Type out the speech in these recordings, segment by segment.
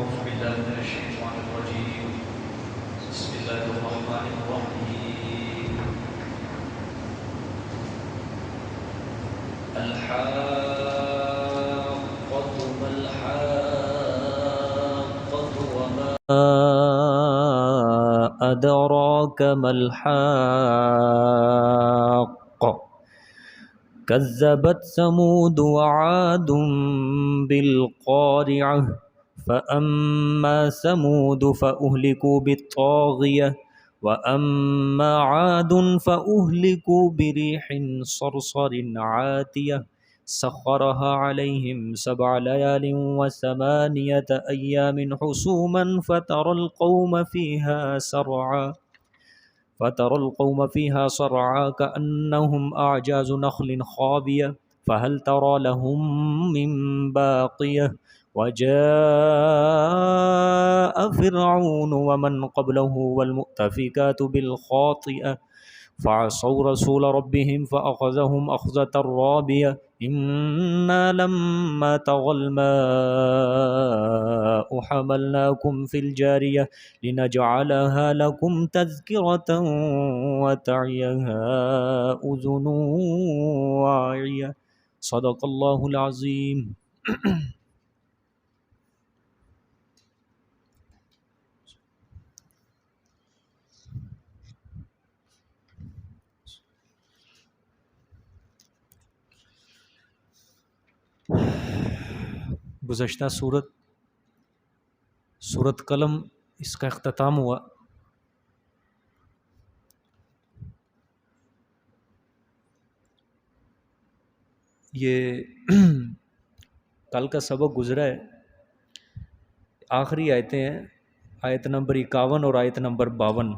أعوذ بالله من الشيطان الرجيم. بسم الله الرحمن الرحيم. الحاقة ما الحاقة وما أدراك ما الحاقة كذبت ثمود وعاد بالقارعة فأما ثمود فأهلكوا بالطاغية وأما عاد فأهلكوا بريح صرصر عاتية سخرها عليهم 7 ليال و8 أيام حسوما فترى القوم فيها صرعا كأنهم أعجاز نخل خاوية فهل ترى لهم من باقية وجاء فرعون ومن قبله والمؤتفكات بالخاطئة فعصوا رسول ربهم فأخذهم أخذة رابية إنا لما طغى الماء حملناكم في الجارية لنجعلها لكم تذكرة وتعيها أذن واعية صدق الله العظيم. گزشتہ سورت قلم اس کا اختتام ہوا. یہ کل کا سبق گزرا ہے. آخری آیتیں ہیں، آیت نمبر 51 اور آیت نمبر 52.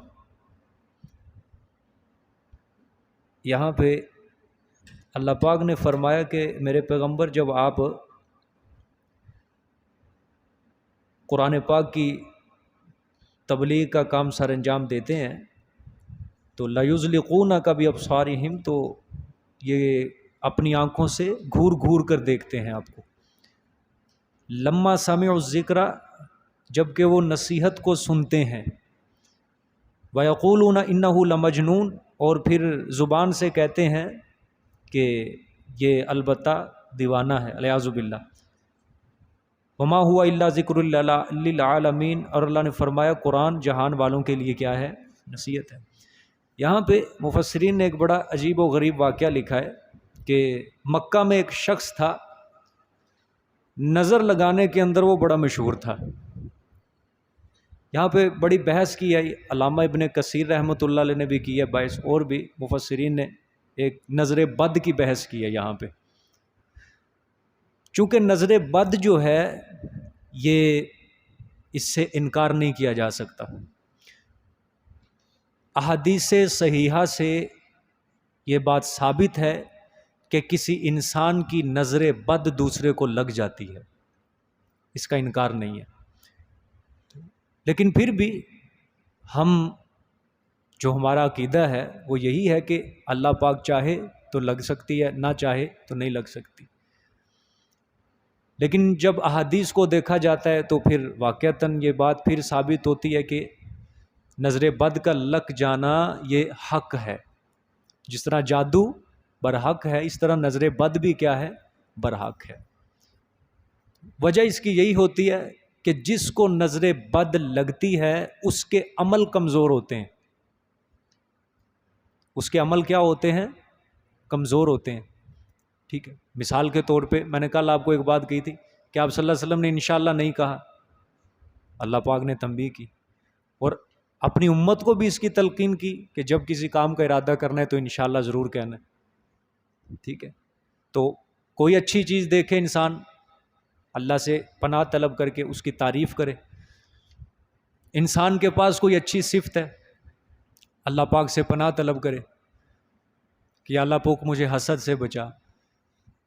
یہاں پہ اللہ پاک نے فرمایا کہ میرے پیغمبر جب آپ قرآن پاک کی تبلیغ کا کام سر انجام دیتے ہیں تو لَيُزْلِقُونَكَ بِأَبْصَارِهِمْ، تو یہ اپنی آنکھوں سے گھور گھور کر دیکھتے ہیں آپ کو. لما سمعوا الذکر، جب کہ وہ نصیحت کو سنتے ہیں. وَيَقُولُونَ إِنَّهُ لَمَجْنُونَ، اور پھر زبان سے کہتے ہیں کہ یہ البتہ دیوانہ ہے، والعیاذ باللہ. وما ہوا الا ذکر للعالمین، اور اللہ نے فرمایا قرآن جہان والوں کے لیے کیا ہے؟ نصیحت ہے. یہاں پہ مفسرین نے ایک بڑا عجیب و غریب واقعہ لکھا ہے کہ مکہ میں ایک شخص تھا، نظر لگانے کے اندر وہ بڑا مشہور تھا. یہاں پہ بڑی بحث کی ہے، علامہ ابن کثیر رحمۃ اللہ علیہ نے بھی کی ہے باعث، اور بھی مفسرین نے ایک نظر بد کی بحث کی ہے یہاں پہ. چونکہ نظر بد جو ہے یہ اس سے انکار نہیں کیا جا سکتا. احادیث صحیحہ سے یہ بات ثابت ہے کہ کسی انسان کی نظر بد دوسرے کو لگ جاتی ہے، اس کا انکار نہیں ہے. لیکن پھر بھی ہم جو ہمارا عقیدہ ہے وہ یہی ہے کہ اللہ پاک چاہے تو لگ سکتی ہے، نہ چاہے تو نہیں لگ سکتی. لیکن جب احادیث کو دیکھا جاتا ہے تو پھر واقعتاً یہ بات پھر ثابت ہوتی ہے کہ نظر بد کا لگ جانا یہ حق ہے. جس طرح جادو برحق ہے، اس طرح نظر بد بھی کیا ہے؟ برحق ہے. وجہ اس کی یہی ہوتی ہے کہ جس کو نظر بد لگتی ہے اس کے عمل کمزور ہوتے ہیں. اس کے عمل کیا ہوتے ہیں؟ کمزور ہوتے ہیں. ٹھیک ہے، مثال کے طور پہ میں نے کل آپ کو ایک بات کہی تھی کہ آپ صلی اللہ علیہ وسلم نے انشاءاللہ نہیں کہا، اللہ پاک نے تنبیہ کی، اور اپنی امت کو بھی اس کی تلقین کی کہ جب کسی کام کا ارادہ کرنا ہے تو انشاءاللہ ضرور کہنا ہے. ٹھیک ہے، تو کوئی اچھی چیز دیکھے انسان اللہ سے پناہ طلب کر کے اس کی تعریف کرے. انسان کے پاس کوئی اچھی صفت ہے، اللہ پاک سے پناہ طلب کرے کہ اللہ پاک مجھے حسد سے بچا.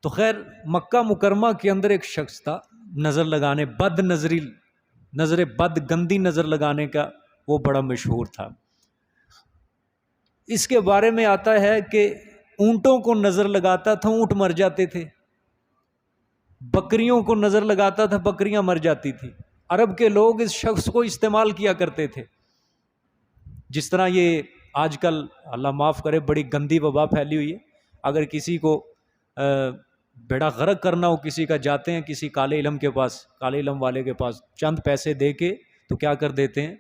تو خیر مکہ مکرمہ کے اندر ایک شخص تھا، نظر لگانے نظر بد گندی نظر لگانے کا وہ بڑا مشہور تھا. اس کے بارے میں آتا ہے کہ اونٹوں کو نظر لگاتا تھا، اونٹ مر جاتے تھے. بکریوں کو نظر لگاتا تھا، بکریاں مر جاتی تھی. عرب کے لوگ اس شخص کو استعمال کیا کرتے تھے. جس طرح یہ آج کل اللہ معاف کرے بڑی گندی وبا پھیلی ہوئی ہے. اگر کسی کو بیڑا غرق کرنا ہو کسی کا، جاتے ہیں کسی کالے علم کے پاس، کالے علم والے کے پاس، چند پیسے دے کے تو کیا کر دیتے ہیں،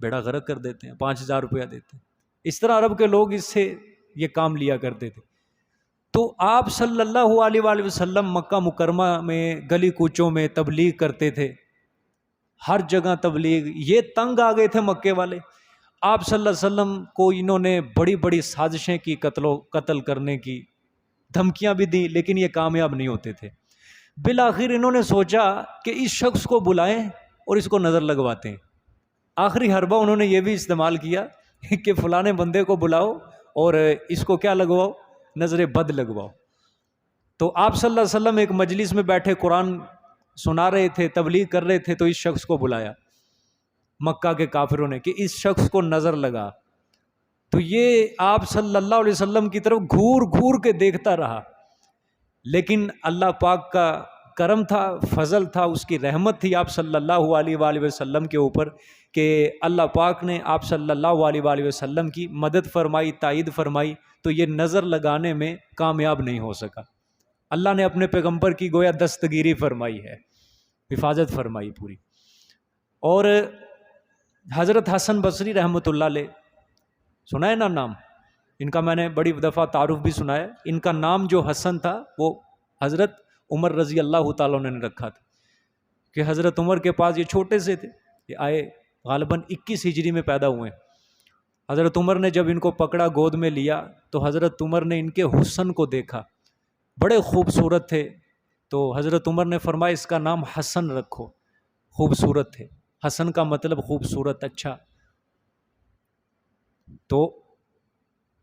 بیڑا غرق کر دیتے ہیں، 5,000 روپیہ دیتے ہیں. اس طرح عرب کے لوگ اس سے یہ کام لیا کرتے تھے. تو آپ صلی اللہ علیہ وآلہ وسلم مکہ مکرمہ میں گلی کوچوں میں تبلیغ کرتے تھے، ہر جگہ تبلیغ. یہ تنگ آ گئے تھے مکے والے. آپ صلی اللہ علیہ وسلم کو انہوں نے بڑی بڑی سازشیں کی، قتل کرنے کی دھمکیاں بھی دیں، لیکن یہ کامیاب نہیں ہوتے تھے. بالآخر انہوں نے سوچا کہ اس شخص کو بلائیں اور اس کو نظر لگواتے ہیں. آخری حربہ انہوں نے یہ بھی استعمال کیا کہ فلانے بندے کو بلاؤ اور اس کو کیا لگواؤ، نظر بد لگواؤ. تو آپ صلی اللہ علیہ وسلم ایک مجلس میں بیٹھے قرآن سنا رہے تھے، تبلیغ کر رہے تھے، تو اس شخص کو بلایا مکہ کے کافروں نے کہ اس شخص کو نظر لگا. تو یہ آپ صلی اللہ علیہ وسلم کی طرف گھور گھور کے دیکھتا رہا، لیکن اللہ پاک کا کرم تھا، فضل تھا، اس کی رحمت تھی آپ صلی اللہ علیہ وآلہ وسلم کے اوپر کہ اللہ پاک نے آپ صلی اللہ علیہ وآلہ وسلم کی مدد فرمائی، تائید فرمائی. تو یہ نظر لگانے میں کامیاب نہیں ہو سکا. اللہ نے اپنے پیغمبر کی گویا دستگیری فرمائی ہے، حفاظت فرمائی پوری. اور حضرت حسن بصری رحمۃ اللہ علیہ، سنا ہے نا نام ان کا؟ میں نے بڑی دفعہ تعارف بھی سنا ہے. ان کا نام جو حسن تھا وہ حضرت عمر رضی اللہ تعالیٰ عنہ نے رکھا تھا کہ حضرت عمر کے پاس یہ چھوٹے سے تھے، یہ آئے غالباً 21 ہجری میں پیدا ہوئے. حضرت عمر نے جب ان کو پکڑا، گود میں لیا، تو حضرت عمر نے ان کے حسن کو دیکھا، بڑے خوبصورت تھے. تو حضرت عمر نے فرمایا اس کا نام حسن رکھو، خوبصورت تھے. حسن کا مطلب خوبصورت، اچھا. تو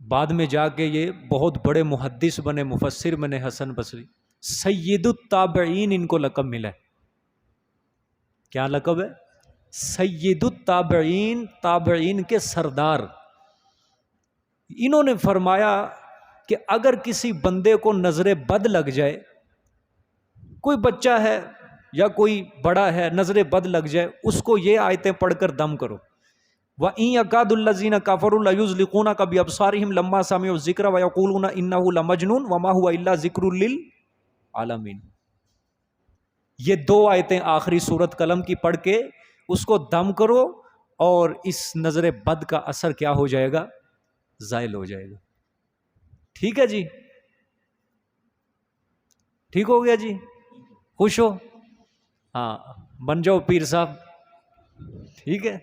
بعد میں جا کے یہ بہت بڑے محدث بنے، مفسر بنے حسن بصری. سید التابعین ان کو لقب ملا ہے. کیا لقب ہے؟ سید التابعین، تابعین کے سردار. انہوں نے فرمایا کہ اگر کسی بندے کو نظر بد لگ جائے، کوئی بچہ ہے یا کوئی بڑا ہے، نظر بد لگ جائے، اس کو یہ آیتیں پڑھ کر دم کرو. وَإِن يَكَادُ الَّذِينَ كَفَرُوا لَيُزْلِقُونَكَ بِأَبْصَارِهِمْ لَمَّا سَمِعُوا الذِّكْرَ وَيَقُولُونَ إِنَّهُ لَمَجْنُونٌ وَمَا هُوَ إِلَّا ذِكْرٌ لِّلْعَالَمِينَ. یہ دو آیتیں آخری سورت قلم کی پڑھ کے اس کو دم کرو، اور اس نظر بد کا اثر کیا ہو جائے گا؟ زائل ہو جائے گا. ٹھیک ہے جی، ٹھیک ہو گیا جی، خوش ہو؟ ہاں، بن جاؤ پیر صاحب. ٹھیک ہے.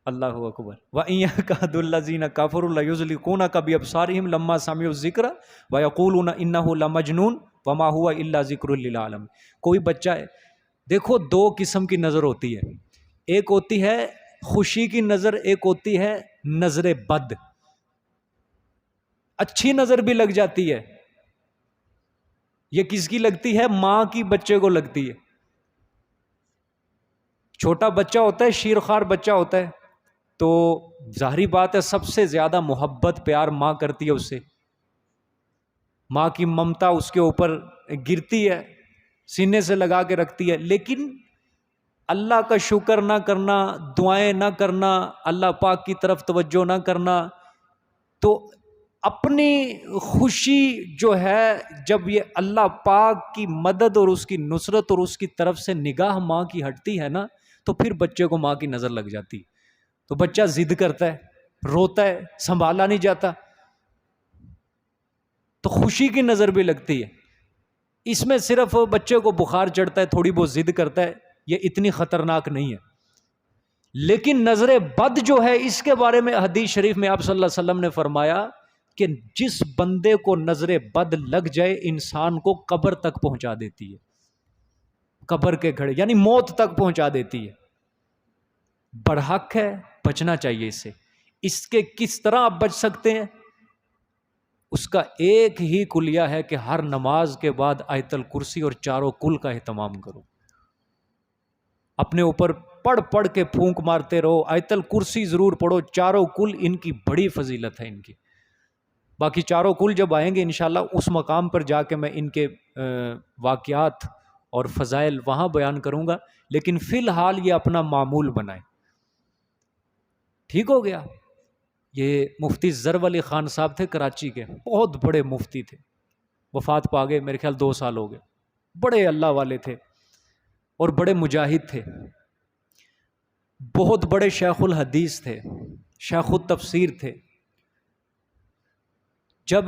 اللہ اکبر. وَإِن يَكَادُ الَّذِينَ كَفَرُوا لَيُزْلِقُونَكَ بِأَبْصَارِهِمْ لَمَّا سَمِعُوا الذِّكْرَ وَيَقُولُونَ إِنَّهُ لَمَجْنُونٌ وَمَا هُوَ إِلَّا ذِكْرٌ لِّلْعَالَمِينَ. کوئی بچہ ہے، دیکھو دو قسم کی نظر ہوتی ہے، ایک ہوتی ہے خوشی کی نظر، ایک ہوتی ہے نظر بد. اچھی نظر بھی لگ جاتی ہے. یہ کس کی لگتی ہے؟ ماں کی بچے کو لگتی ہے. چھوٹا بچہ ہوتا ہے، شیرخوار بچہ ہوتا ہے، تو ظاہری بات ہے سب سے زیادہ محبت پیار ماں کرتی ہے اس سے. ماں کی ممتا اس کے اوپر گرتی ہے، سینے سے لگا کے رکھتی ہے. لیکن اللہ کا شکر نہ کرنا، دعائیں نہ کرنا، اللہ پاک کی طرف توجہ نہ کرنا، تو اپنی خوشی جو ہے، جب یہ اللہ پاک کی مدد اور اس کی نصرت اور اس کی طرف سے نگاہ ماں کی ہٹتی ہے نا، تو پھر بچے کو ماں کی نظر لگ جاتی. تو بچہ ضد کرتا ہے، روتا ہے، سنبھالا نہیں جاتا، تو خوشی کی نظر بھی لگتی ہے. اس میں صرف بچے کو بخار چڑھتا ہے، تھوڑی بہت ضد کرتا ہے، یہ اتنی خطرناک نہیں ہے. لیکن نظر بد جو ہے، اس کے بارے میں حدیث شریف میں آپ صلی اللہ علیہ وسلم نے فرمایا کہ جس بندے کو نظر بد لگ جائے، انسان کو قبر تک پہنچا دیتی ہے، قبر کے گھڑے یعنی موت تک پہنچا دیتی ہے. برحق ہے، بچنا چاہیے اس سے. اس کے کس طرح آپ بچ سکتے ہیں؟ اس کا ایک ہی کلیہ ہے کہ ہر نماز کے بعد آیت الکرسی اور چاروں کل کا اہتمام کرو. اپنے اوپر پڑھ پڑھ کے پھونک مارتے رہو، آیت الکرسی ضرور پڑھو، چاروں کل ان کی بڑی فضیلت ہے ان کی. باقی چاروں کل جب آئیں گے انشاءاللہ اس مقام پر جا کے میں ان کے واقعات اور فضائل وہاں بیان کروں گا، لیکن فی الحال یہ اپنا معمول بنائیں۔ ٹھیک ہو گیا؟ یہ مفتی ظرف علی خان صاحب تھے کراچی کے، بہت بڑے مفتی تھے، وفات پا گئے، میرے خیال 2 سال ہو گئے، بڑے اللہ والے تھے اور بڑے مجاہد تھے، بہت بڑے شیخ الحدیث تھے، شیخ التفسیر تھے۔ جب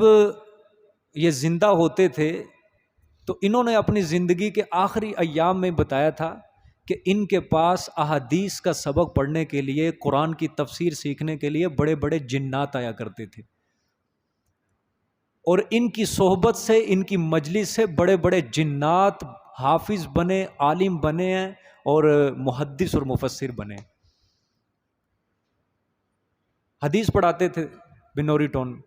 یہ زندہ ہوتے تھے تو انہوں نے اپنی زندگی کے آخری ایام میں بتایا تھا کہ ان کے پاس احادیث کا سبق پڑھنے کے لیے، قرآن کی تفسیر سیکھنے کے لیے بڑے بڑے جنات آیا کرتے تھے، اور ان کی صحبت سے، ان کی مجلس سے بڑے بڑے جنات حافظ بنے، عالم بنے ہیں اور محدث اور مفسر بنے۔ حدیث پڑھاتے تھے بنوری ٹون۔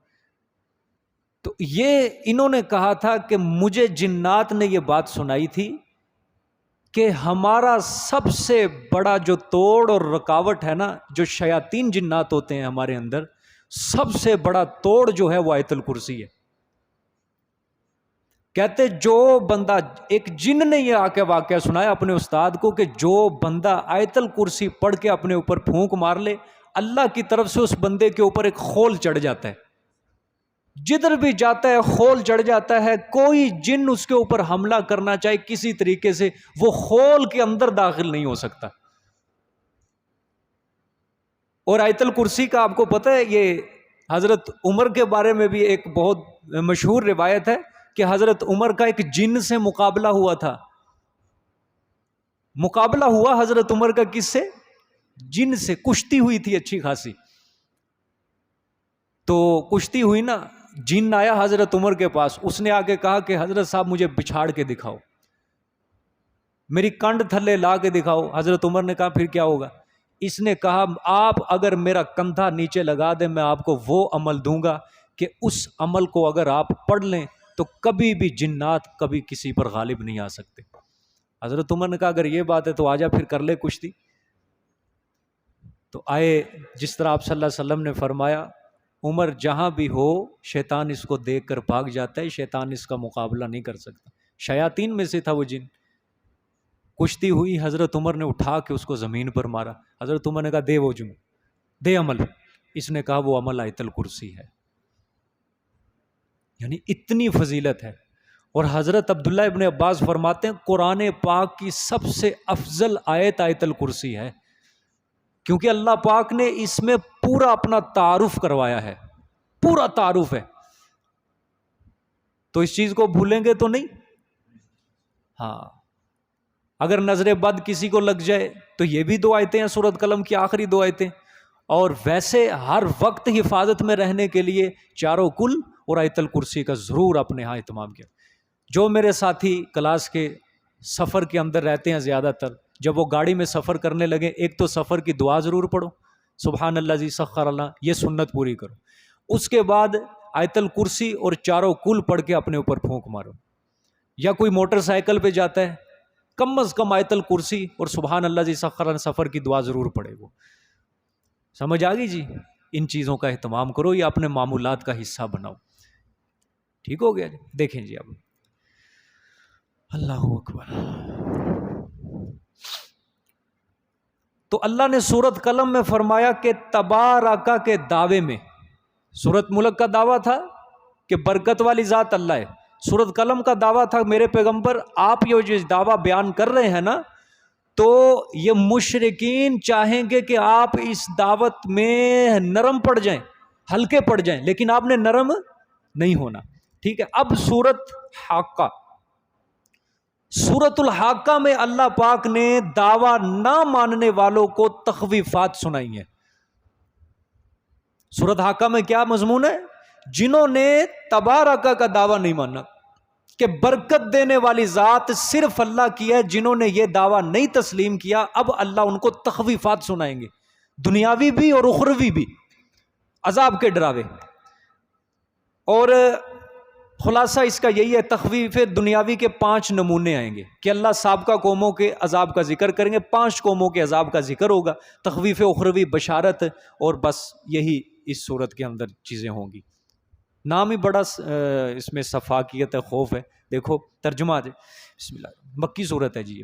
تو یہ انہوں نے کہا تھا کہ مجھے جنات نے یہ بات سنائی تھی کہ ہمارا سب سے بڑا جو توڑ اور رکاوٹ ہے نا، جو شیاطین جنات ہوتے ہیں ہمارے اندر، سب سے بڑا توڑ جو ہے وہ آیت الکرسی ہے۔ کہتے جو بندہ، ایک جن نے یہ آ کے واقعہ سنایا اپنے استاد کو کہ جو بندہ آیت الکرسی پڑھ کے اپنے اوپر پھونک مار لے، اللہ کی طرف سے اس بندے کے اوپر ایک خول چڑھ جاتا ہے، جدھر بھی جاتا ہے خول چڑھ جاتا ہے، کوئی جن اس کے اوپر حملہ کرنا چاہے کسی طریقے سے، وہ خول کے اندر داخل نہیں ہو سکتا۔ اور آیت الکرسی کا آپ کو پتہ ہے، یہ حضرت عمر کے بارے میں بھی ایک بہت مشہور روایت ہے کہ حضرت عمر کا ایک جن سے مقابلہ ہوا تھا۔ مقابلہ ہوا حضرت عمر کا کس سے؟ جن سے، کشتی ہوئی تھی اچھی خاصی۔ تو کشتی ہوئی نا، جن آیا حضرت عمر کے پاس، اس نے آ کے کہا کہ حضرت صاحب مجھے بچھاڑ کے دکھاؤ، میری کنڈ تھلے لا کے دکھاؤ۔ حضرت عمر نے کہا پھر کیا ہوگا؟ اس نے کہا آپ اگر میرا کندھا نیچے لگا دیں، میں آپ کو وہ عمل دوں گا کہ اس عمل کو اگر آپ پڑھ لیں تو کبھی بھی جنات کبھی کسی پر غالب نہیں آ سکتے۔ حضرت عمر نے کہا اگر یہ بات ہے تو آجا پھر کر لے کشتی۔ تو آئے، جس طرح آپ صلی اللہ علیہ وسلم نے فرمایا، عمر جہاں بھی ہو شیطان اس کو دیکھ کر بھاگ جاتا ہے، شیطان اس کا مقابلہ نہیں کر سکتا۔ شیاطین میں سے تھا وہ جن۔ کشتی ہوئی، حضرت عمر نے اٹھا کے اس کو زمین پر مارا۔ حضرت عمر نے کہا دے وہ جن، دے عمل۔ اس نے کہا وہ عمل آیت الکرسی ہے۔ یعنی اتنی فضیلت ہے۔ اور حضرت عبداللہ ابن عباس فرماتے ہیں قرآن پاک کی سب سے افضل آیت آیت الکرسی ہے، کیونکہ اللہ پاک نے اس میں پورا اپنا تعارف کروایا ہے، پورا تعارف ہے۔ تو اس چیز کو بھولیں گے تو نہیں۔ ہاں، اگر نظر بد کسی کو لگ جائے تو یہ بھی 2 آیتیں ہیں سورۃ قلم کی، آخری 2 آیتیں۔ اور ویسے ہر وقت حفاظت میں رہنے کے لیے چاروں کل اور آیت الکرسی کا ضرور اپنے ہاں اہتمام کیا۔ جو میرے ساتھی کلاس کے سفر کے اندر رہتے ہیں زیادہ تر، جب وہ گاڑی میں سفر کرنے لگے، ایک تو سفر کی دعا ضرور پڑھو، سبحان اللہ جی سخر اللہ، یہ سنت پوری کرو۔ اس کے بعد آیت الکرسی اور چاروں کل پڑھ کے اپنے اوپر پھونک مارو۔ یا کوئی موٹر سائیکل پہ جاتا ہے، کم از کم آیت الکرسی اور سبحان اللہ جی سخر اللہ سفر کی دعا ضرور پڑھے۔ وہ سمجھ آ گئی جی؟ ان چیزوں کا اہتمام کرو یا اپنے معمولات کا حصہ بناؤ۔ ٹھیک ہو گیا جی؟ دیکھیں جی اب اللہ اکبر۔ تو اللہ نے سورۃ قلم میں فرمایا کہ تبارک کے دعوے میں، سورۃ ملک کا دعویٰ تھا کہ برکت والی ذات اللہ ہے، سورۃ قلم کا دعویٰ تھا میرے پیغمبر آپ یہ جو دعویٰ بیان کر رہے ہیں نا، تو یہ مشرکین چاہیں گے کہ آپ اس دعوت میں نرم پڑ جائیں، ہلکے پڑ جائیں، لیکن آپ نے نرم نہیں ہونا۔ ٹھیک ہے، اب سورۃ حاقہ، سورۃ الحاقہ میں اللہ پاک نے دعویٰ نہ ماننے والوں کو تخویفات سنائی ہیں۔ سورۃ حاقہ میں کیا مضمون ہے؟ جنہوں نے تبارک کا دعویٰ نہیں مانا کہ برکت دینے والی ذات صرف اللہ کی ہے، جنہوں نے یہ دعویٰ نہیں تسلیم کیا، اب اللہ ان کو تخویفات سنائیں گے، دنیاوی بھی اور اخروی بھی، عذاب کے ڈراوے۔ اور خلاصہ اس کا یہی ہے، تخویف دنیاوی کے 5 نمونے آئیں گے کہ اللہ سابقہ قوموں کے عذاب کا ذکر کریں گے، 5 قوموں کے عذاب کا ذکر ہوگا، تخویف اخروی، بشارت، اور بس یہی اس صورت کے اندر چیزیں ہوں گی۔ نام ہی بڑا اس میں صفاقیت ہے، خوف ہے. دیکھو ترجمہ آ جائے. بسم اللہ. مکی صورت ہے جی.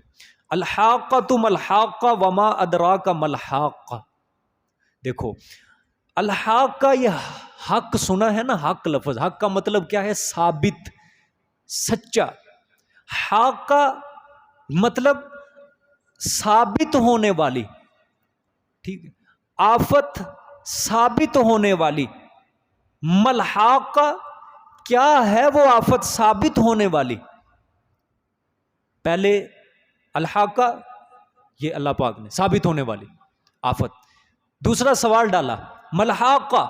الحاقۃ ملحاقہ وما ادراک ملحاقہ. دیکھو الحاقہ، یہ حق سنا ہے نا، حق لفظ، حق کا مطلب کیا ہے؟ ثابت، سچا. حاقہ مطلب ثابت ہونے والی، ٹھیک ہے، آفت ثابت ہونے والی. ملحاقہ کیا ہے وہ آفت ثابت ہونے والی؟ پہلے الحاقہ یہ اللہ پاک نے ثابت ہونے والی آفت. دوسرا سوال ڈالا ملحاقہ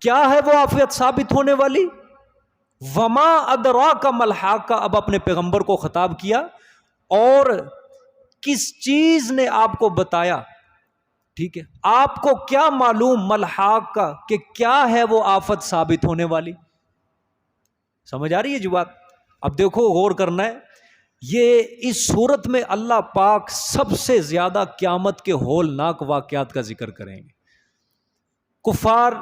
کیا ہے وہ آفت ثابت ہونے والی؟ وما ادراک ملحاقہ. اب اپنے پیغمبر کو خطاب کیا، اور کس چیز نے آپ کو بتایا، ٹھیک ہے، آپ کو کیا معلوم ملحاقہ کہ کیا ہے وہ آفت ثابت ہونے والی؟ سمجھ آ رہی ہے جو بات؟ اب دیکھو غور کرنا ہے. یہ اس صورت میں اللہ پاک سب سے زیادہ قیامت کے ہولناک واقعات کا ذکر کریں گے. کفار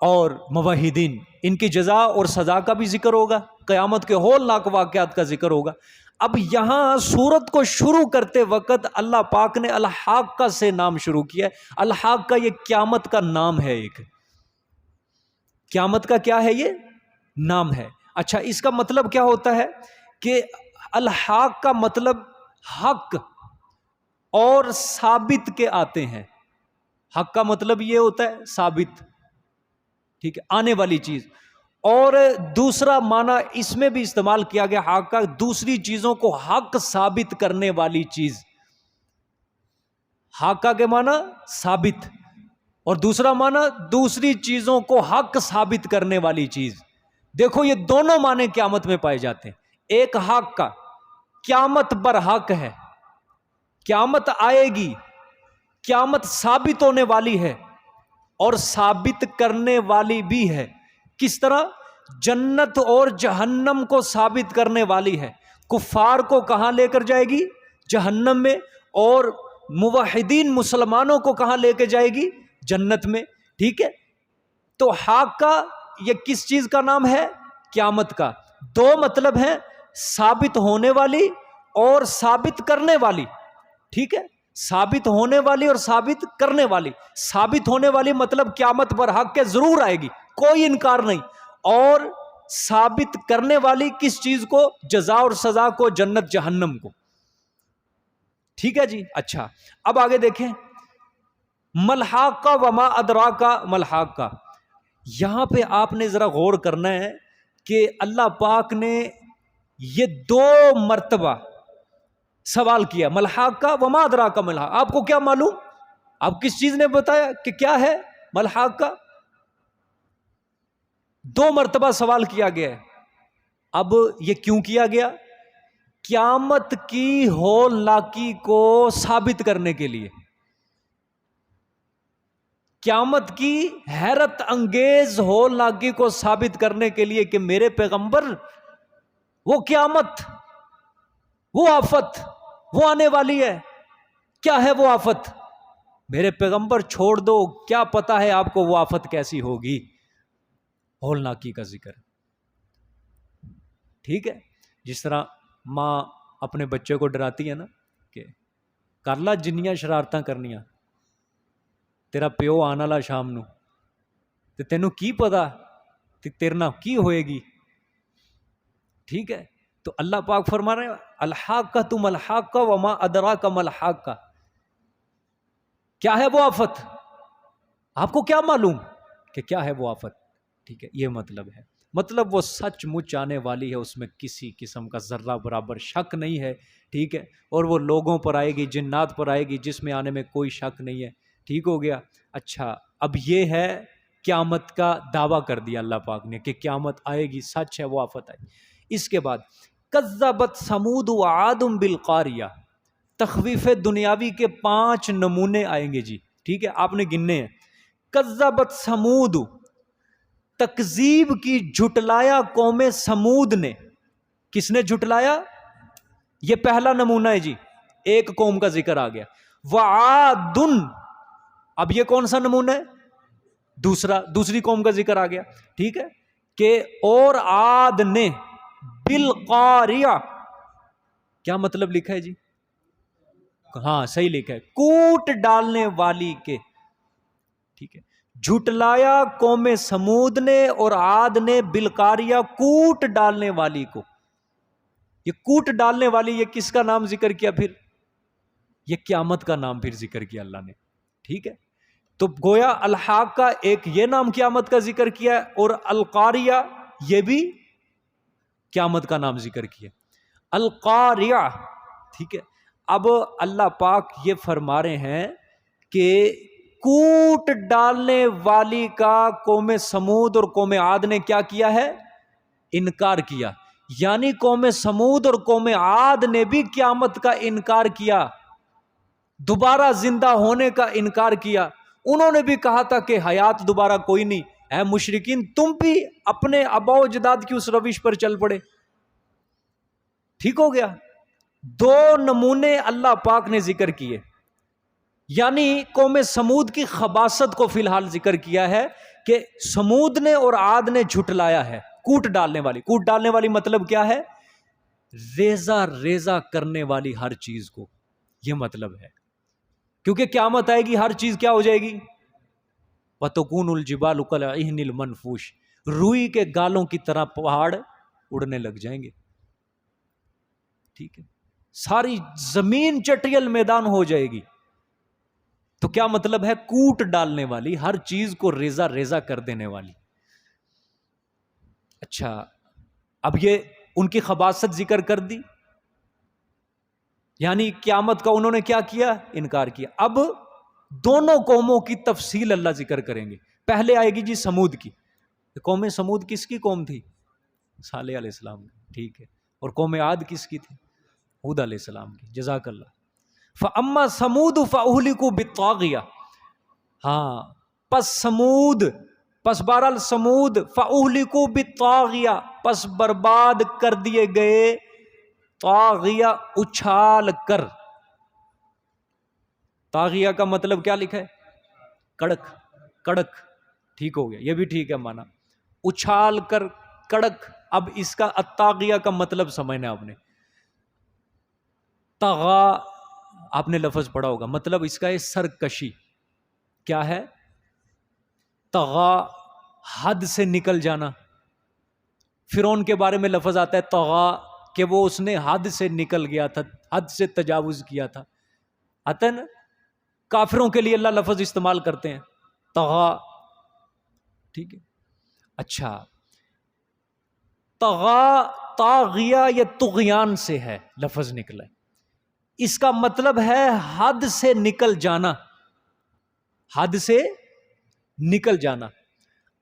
اور موحدین، ان کی جزا اور سزا کا بھی ذکر ہوگا، قیامت کے ہولناک واقعات کا ذکر ہوگا. اب یہاں سورت کو شروع کرتے وقت اللہ پاک نے الحاقہ سے نام شروع کیا ہے. الحاقہ یہ قیامت کا نام ہے، ایک قیامت کا کیا ہے؟ یہ نام ہے. اچھا، اس کا مطلب کیا ہوتا ہے کہ الحاق کا مطلب حق اور ثابت کے آتے ہیں. حق کا مطلب یہ ہوتا ہے ثابت، ٹھیک ہے، آنے والی چیز. اور دوسرا معنی اس میں بھی استعمال کیا گیا حق کا، دوسری چیزوں کو حق ثابت کرنے والی چیز. حق کے معنی ثابت، اور دوسرا معنی دوسری چیزوں کو حق ثابت کرنے والی چیز. دیکھو یہ دونوں معنی قیامت میں پائے جاتے ہیں. ایک حق کا، قیامت برحق ہے، قیامت آئے گی، قیامت ثابت ہونے والی ہے اور ثابت کرنے والی بھی ہے. کس طرح؟ جنت اور جہنم کو ثابت کرنے والی ہے. کفار کو کہاں لے کر جائے گی؟ جہنم میں. اور موحدین مسلمانوں کو کہاں لے کے جائے گی؟ جنت میں. ٹھیک ہے، تو حق کا یہ کس چیز کا نام ہے؟ قیامت کا. دو مطلب ہیں، ثابت ہونے والی اور ثابت کرنے والی. ٹھیک ہے، ثابت ہونے والی اور ثابت کرنے والی. ثابت ہونے والی مطلب قیامت پر حق کے ضرور آئے گی، کوئی انکار نہیں. اور ثابت کرنے والی کس چیز کو؟ جزا اور سزا کو، جنت جہنم کو. ٹھیک ہے جی. اچھا اب آگے دیکھیں، ملحاقہ وما ادراکا ملحاقہ. یہاں پہ آپ نے ذرا غور کرنا ہے کہ اللہ پاک نے یہ دو مرتبہ سوال کیا، ملحاقہ وما ادراک ملحاقہ، آپ کو کیا معلوم؟ آپ کس چیز نے بتایا کہ کیا ہے ملحاقہ؟ دو مرتبہ سوال کیا گیا ہے. اب یہ کیوں کیا گیا؟ قیامت کی ہولناکی کو ثابت کرنے کے لیے، قیامت کی حیرت انگیز ہولناکی کو ثابت کرنے کے لیے کہ میرے پیغمبر، وہ قیامت، وہ آفت، وہ آنے والی ہے. کیا ہے وہ آفت؟ میرے پیغمبر چھوڑ دو، کیا پتا ہے آپ کو وہ آفت کیسی ہوگی. ہولناکی کا ذکر. ٹھیک ہے، جس طرح ماں اپنے بچے کو ڈراتی ہے نا کہ کر لا جنیاں شرارتاں کرنیاں، تیرا پیو آنا والا شام نو، تے تینوں کی پتا کہ تیرے نال کی ہوئے گی. ٹھیک ہے، تو اللہ پاک فرما رہے ہیں الحاقۃ ملحاقہ وما ادراک ملحاقہ. کیا ہے وہ آفت؟ آپ کو کیا معلوم کہ کیا ہے وہ آفت؟ ٹھیک ہے، یہ مطلب ہے. مطلب وہ سچ مچ آنے والی ہے، اس میں کسی قسم کا ذرہ برابر شک نہیں ہے. ٹھیک ہے، اور وہ لوگوں پر آئے گی، جنات پر آئے گی، جس میں آنے میں کوئی شک نہیں ہے. ٹھیک ہو گیا. اچھا اب یہ ہے قیامت کا دعویٰ کر دیا اللہ پاک نے کہ قیامت آئے گی، سچ ہے وہ آفت آئے گی. اس کے بعد کذبت ثمود وعاد بالقاریہ. تخویف دنیاوی کے 5 نمونے آئیں گے جی. ٹھیک ہے، آپ نے گننے ہیں. کذبت ثمود، تکذیب کی، جھٹلایا قوم سمود نے. کس نے جھٹلایا؟ یہ پہلا نمونہ ہے جی، ایک قوم کا ذکر آ گیا. وعاد، اب یہ کون سا نمونہ ہے؟ دوسری قوم کا ذکر آ گیا. ٹھیک ہے، کہ اور عاد نے بالقاریہ، کیا مطلب لکھا ہے جی؟ ہاں صحیح لکھا ہے، کوٹ ڈالنے والی کے، ٹھیک ہے، جھٹلایا قوم سمود نے اور عاد نے بالقاریہ، کوٹ ڈالنے والی کو۔ یہ کوٹ ڈالنے والی، یہ کس کا نام ذکر کیا پھر؟ یہ قیامت کا نام پھر ذکر کیا اللہ نے، ٹھیک ہے۔ تو گویا الحاقہ ایک یہ نام قیامت کا ذکر کیا اور القاریہ یہ بھی قیامت کا نام ذکر کیا، القاریہ، ٹھیک ہے۔ اب اللہ پاک یہ فرما رہے ہیں کہ کوٹ ڈالنے والی کا قوم سمود اور قوم عاد نے کیا کیا ہے؟ انکار کیا، یعنی قوم سمود اور قوم عاد نے بھی قیامت کا انکار کیا، دوبارہ زندہ ہونے کا انکار کیا۔ انہوں نے بھی کہا تھا کہ حیات دوبارہ کوئی نہیں۔ اے مشرکین، تم بھی اپنے آباء و اجداد کی اس روش پر چل پڑے، ٹھیک ہو گیا۔ دو نمونے اللہ پاک نے ذکر کیے، یعنی قوم سمود کی خباثت کو فی الحال ذکر کیا ہے کہ سمود نے اور عاد نے جھٹلایا ہے، کوٹ ڈالنے والی۔ کوٹ ڈالنے والی مطلب کیا ہے؟ ریزہ ریزہ کرنے والی ہر چیز کو، یہ مطلب ہے، کیونکہ قیامت آئے گی، ہر چیز کیا ہو جائے گی؟ وَتَكُونُ الْجِبَالُ كَالْعِهْنِ الْمَنْفُوشِ، روئی کے گالوں کی طرح پہاڑ اڑنے لگ جائیں گے، ٹھیک ہے، ساری زمین چٹیل میدان ہو جائے گی۔ تو کیا مطلب ہے؟ کوٹ ڈالنے والی، ہر چیز کو ریزہ ریزہ کر دینے والی۔ اچھا، اب یہ ان کی خباثت ذکر کر دی، یعنی قیامت کا انہوں نے کیا کیا؟ انکار کیا۔ اب دونوں قوموں کی تفصیل اللہ ذکر کریں گے۔ پہلے آئے گی جی سمود کی۔ قوم سمود کس کی قوم تھی؟ صالح علیہ السلام کی، ٹھیک ہے۔ اور قوم عاد کس کی تھی؟ ہود علیہ السلام کی، جزاک اللہ۔ فَأَمَّا ثَمُودُ فَأُهْلِكُوا بِالطَّاغِيَةِ، ہاں پس سمود، پس بہرحال سمود، فَأُهْلِكُوا بِالطَّاغِيَةِ، پس برباد کر دیے گئے، طاغیہ اچھال کر۔ طاغیہ کا مطلب کیا لکھا ہے؟ کڑک، کڑک، ٹھیک ہو گیا، یہ بھی ٹھیک ہے مانا، اچھال کر، کڑک۔ اب اس کا الطاغیہ کا مطلب سمجھنا آپ نے۔ طغا آپ نے لفظ پڑھا ہوگا، مطلب اس کا ہے سرکشی۔ کیا ہے؟ طغا، حد سے نکل جانا۔ فرعون کے بارے میں لفظ آتا ہے طغا، کہ وہ اس نے حد سے نکل گیا تھا، حد سے تجاوز کیا تھا، آتا ہے نا؟ کافروں کے لیے اللہ لفظ استعمال کرتے ہیں طغا، ٹھیک ہے۔ اچھا، طغا، طاغیہ یا طغیان سے ہے لفظ نکلا ہے، اس کا مطلب ہے حد سے نکل جانا، حد سے نکل جانا۔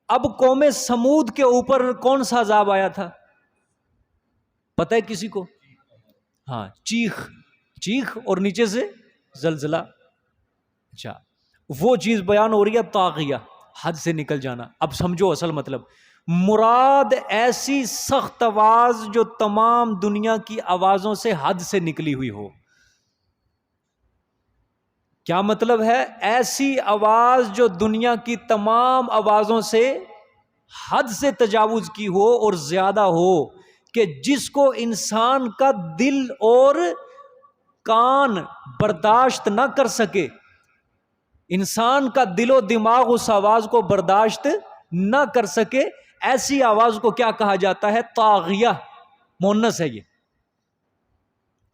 اب قوم سمود کے اوپر کون سا عذاب آیا تھا؟ پتہ ہے کسی کو؟ ہاں، چیخ، چیخ اور نیچے سے زلزلہ۔ اچھا، وہ چیز بیان ہو رہی ہے طاغیہ، حد سے نکل جانا۔ اب سمجھو اصل مطلب، مراد ایسی سخت آواز جو تمام دنیا کی آوازوں سے حد سے نکلی ہوئی ہو۔ کیا مطلب ہے؟ ایسی آواز جو دنیا کی تمام آوازوں سے حد سے تجاوز کی ہو اور زیادہ ہو، کہ جس کو انسان کا دل اور کان برداشت نہ کر سکے، انسان کا دل و دماغ اس آواز کو برداشت نہ کر سکے، ایسی آواز کو کیا کہا جاتا ہے؟ طاغیہ، مؤنث ہے یہ،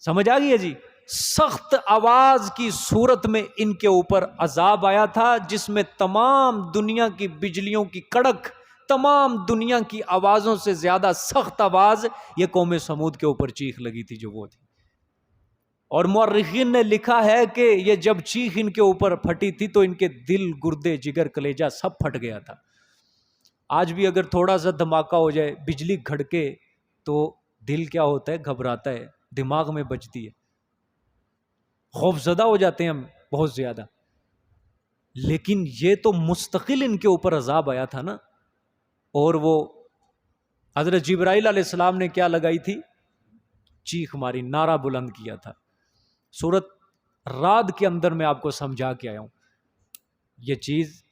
سمجھ آ گئی ہے جی؟ سخت آواز کی صورت میں ان کے اوپر عذاب آیا تھا، جس میں تمام دنیا کی بجلیوں کی کڑک، تمام دنیا کی آوازوں سے زیادہ سخت آواز یہ قوم سمود کے اوپر چیخ لگی تھی، جو وہ تھی۔ اور مورخین نے لکھا ہے کہ یہ جب چیخ ان کے اوپر پھٹی تھی تو ان کے دل، گردے، جگر، کلیجہ سب پھٹ گیا تھا۔ آج بھی اگر تھوڑا سا دھماکہ ہو جائے، بجلی کھڑکے، تو دل کیا ہوتا ہے؟ گھبراتا ہے، دماغ میں بجتی ہے، خوف زدہ ہو جاتے ہیں ہم بہت زیادہ۔ لیکن یہ تو مستقل ان کے اوپر عذاب آیا تھا نا۔ اور وہ حضرت جبرائیل علیہ السلام نے کیا لگائی تھی؟ چیخ ماری، نعرہ بلند کیا تھا۔ سورت رعد کے اندر میں آپ کو سمجھا کے آیا ہوں یہ چیز،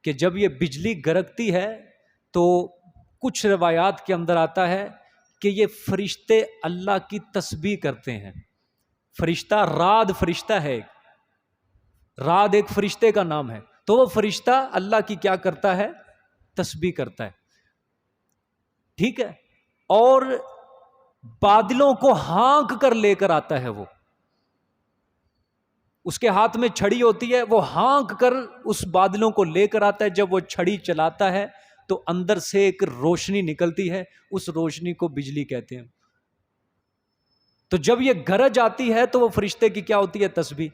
کہ جب یہ بجلی گرجتی ہے تو کچھ روایات کے اندر آتا ہے کہ یہ فرشتے اللہ کی تسبیح کرتے ہیں. فرشتہ راد فرشتہ ہے، راد ایک فرشتے کا نام ہے، تو وہ فرشتہ اللہ کی کیا کرتا ہے؟ تسبیح کرتا ہے. ٹھیک ہے. اور بادلوں کو ہانک کر لے کر آتا ہے. وہ اس کے ہاتھ میں چھڑی ہوتی ہے، وہ ہانک کر اس بادلوں کو لے کر آتا ہے. جب وہ چھڑی چلاتا ہے تو اندر سے ایک روشنی نکلتی ہے، اس روشنی کو بجلی کہتے ہیں. تو جب یہ گرج آتی ہے تو وہ فرشتے کی کیا ہوتی ہے؟ تسبیح.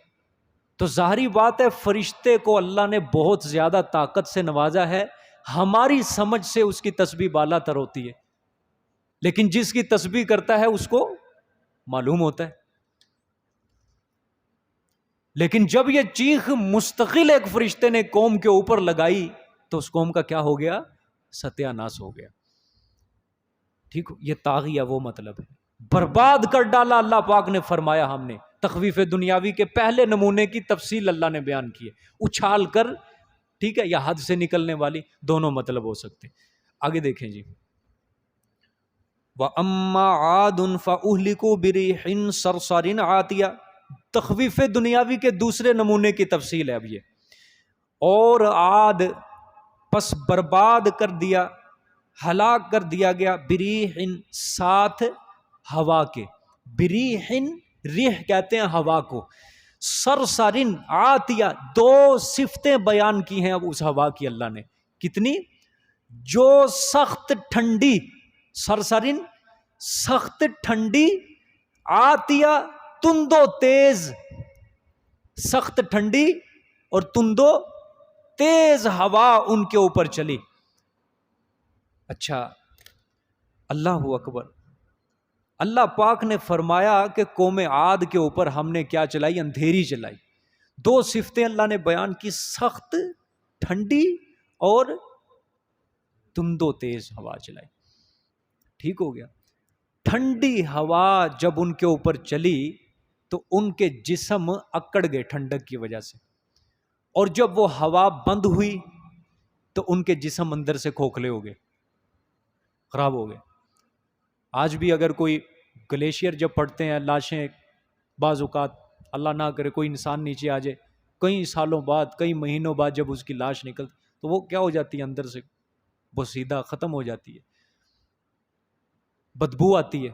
تو ظاہری بات ہے فرشتے کو اللہ نے بہت زیادہ طاقت سے نوازا ہے، ہماری سمجھ سے اس کی تسبیح بالا تر ہوتی ہے، لیکن جس کی تسبیح کرتا ہے اس کو معلوم ہوتا ہے. لیکن جب یہ چیخ مستقل ایک فرشتے نے قوم کے اوپر لگائی تو اس قوم کا کیا ہو گیا؟ ستیہ ناش ہو گیا. ٹھیک ہو؟ یہ طاغیہ وہ مطلب ہے، برباد کر ڈالا. اللہ پاک نے فرمایا ہم نے تخویف دنیاوی کے پہلے نمونے کی تفصیل اللہ نے بیان کی ہے، اچھال کر. ٹھیک ہے، یا حد سے نکلنے والی، دونوں مطلب ہو سکتے. آگے دیکھیں جی. وَأَمَّا عَادٌ فَأُهْلِكُوا بِرِيحٍ صَرْصَرٍ عَاتِيَةٍ. تخویف دنیاوی کے دوسرے نمونے کی تفصیل ہے اب یہ. اور عاد پس برباد کر دیا، ہلاک کر دیا گیا، بریحن ساتھ ہوا کے. بریحن ریح کہتے ہیں ہوا کو. سرسرن عاتیہ دو صفتیں بیان کی ہیں اب اس ہوا کی اللہ نے. کتنی؟ جو سخت ٹھنڈی، سرسرن سخت ٹھنڈی، عاتیہ تندو تیز. سخت ٹھنڈی اور تندو تیز ہوا ان کے اوپر چلی. اچھا، اللہ اکبر. اللہ پاک نے فرمایا کہ قوم عاد کے اوپر ہم نے کیا چلائی؟ اندھیری چلائی. دو صفتیں اللہ نے بیان کی، سخت ٹھنڈی اور تندو تیز ہوا چلائی. ٹھیک ہو گیا. ٹھنڈی ہوا جب ان کے اوپر چلی تو ان کے جسم اکڑ گئے ٹھنڈک کی وجہ سے، اور جب وہ ہوا بند ہوئی تو ان کے جسم اندر سے کھوکھلے ہو گئے، خراب ہو گئے. آج بھی اگر کوئی گلیشیئر جب پڑتے ہیں، لاشیں بعض اوقات اللہ نہ کرے کوئی انسان نیچے آ جائے، کئی سالوں بعد، کئی مہینوں بعد جب اس کی لاش نکلتی تو وہ کیا ہو جاتی ہے؟ اندر سے بوسیدہ ختم ہو جاتی ہے، بدبو آتی ہے.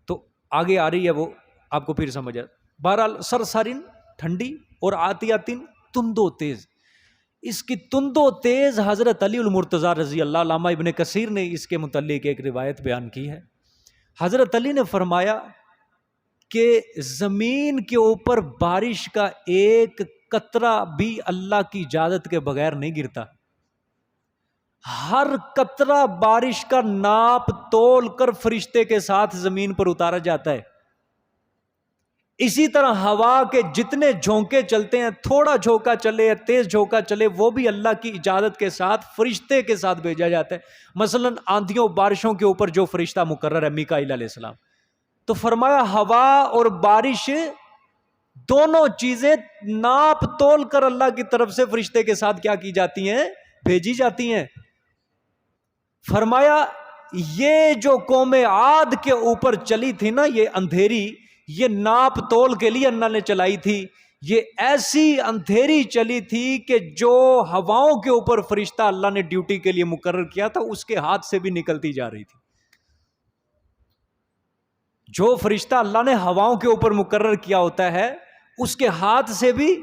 تو آگے آ رہی ہے وہ، آپ کو پھر سمجھ آئے. بہرحال سرسرن ٹھنڈی اور آتیاتن تندو تیز. اس کی تندو تیز حضرت علی المرتضیٰ رضی اللہ، علامہ ابن کثیر نے اس کے متعلق ایک روایت بیان کی ہے. حضرت علی نے فرمایا کہ زمین کے اوپر بارش کا ایک قطرہ بھی اللہ کی اجازت کے بغیر نہیں گرتا. ہر قطرہ بارش کا ناپ تول کر فرشتے کے ساتھ زمین پر اتارا جاتا ہے. اسی طرح ہوا کے جتنے جھونکے چلتے ہیں، تھوڑا جھونکا چلے یا تیز جھونکا چلے، وہ بھی اللہ کی اجازت کے ساتھ فرشتے کے ساتھ بھیجا جاتا ہے. مثلا آندھیوں بارشوں کے اوپر جو فرشتہ مقرر ہے میکائیل علیہ السلام، تو فرمایا ہوا اور بارش دونوں چیزیں ناپ تول کر اللہ کی طرف سے فرشتے کے ساتھ کیا کی جاتی ہیں؟ بھیجی جاتی ہیں. فرمایا یہ جو قوم عاد کے اوپر چلی تھی نا یہ اندھیری، یہ ناپ تول کے لیے اللہ نے چلائی تھی. یہ ایسی اندھیری چلی تھی کہ جو ہواؤں کے اوپر فرشتہ اللہ نے ڈیوٹی کے لیے مقرر کیا تھا اس کے ہاتھ سے بھی نکلتی جا رہی تھی. جو فرشتہ اللہ نے ہواؤں کے اوپر مقرر کیا ہوتا ہے اس کے ہاتھ سے بھی،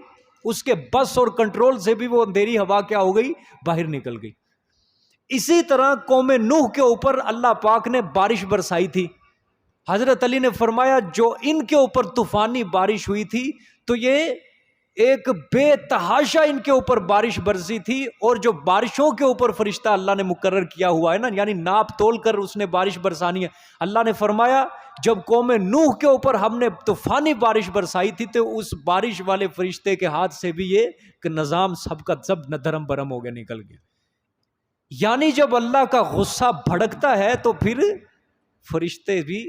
اس کے بس اور کنٹرول سے بھی وہ اندھیری ہوا کیا ہو گئی؟ باہر نکل گئی. اسی طرح قوم نوح کے اوپر اللہ پاک نے بارش برسائی تھی. حضرت علی نے فرمایا جو ان کے اوپر طوفانی بارش ہوئی تھی تو یہ ایک بے تحاشا ان کے اوپر بارش برسی تھی. اور جو بارشوں کے اوپر فرشتہ اللہ نے مقرر کیا ہوا ہے نا، یعنی ناپ تول کر اس نے بارش برسانی ہے، اللہ نے فرمایا جب قوم نوح کے اوپر ہم نے طوفانی بارش برسائی تھی تو اس بارش والے فرشتے کے ہاتھ سے بھی یہ نظام سب کا سب دھرم برم ہو گیا، نکل گیا. یعنی جب اللہ کا غصہ بھڑکتا ہے تو پھر فرشتے بھی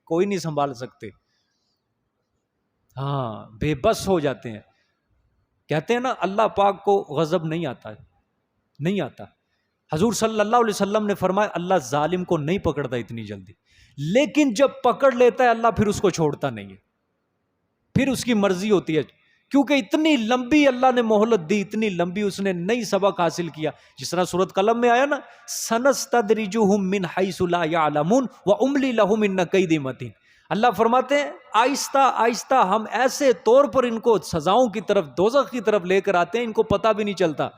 کوئی نہیں سنبھال سکتے. ہاں، بے بس ہو جاتے ہیں. کہتے ہیں نا اللہ پاک کو غضب نہیں آتا، نہیں آتا. حضور صلی اللہ علیہ وسلم نے فرمایا اللہ ظالم کو نہیں پکڑتا اتنی جلدی، لیکن جب پکڑ لیتا ہے اللہ پھر اس کو چھوڑتا نہیں ہے، پھر اس کی مرضی ہوتی ہے، کیونکہ اتنی لمبی اللہ نے مہلت دی، اتنی لمبی اس نے نئی سبق حاصل کیا، جس طرح سورۃ قلم میں آیا نا سنستدرجہم من حیث لا یعلمون واملی لہم ان کیدی متین۔ اللہ فرماتے ہیں آہستہ آہستہ ہم ایسے طور پر ان کو سزاؤں کی طرف، دوزخ کی طرف لے کر آتے ہیں، ان کو پتہ بھی نہیں چلتا۔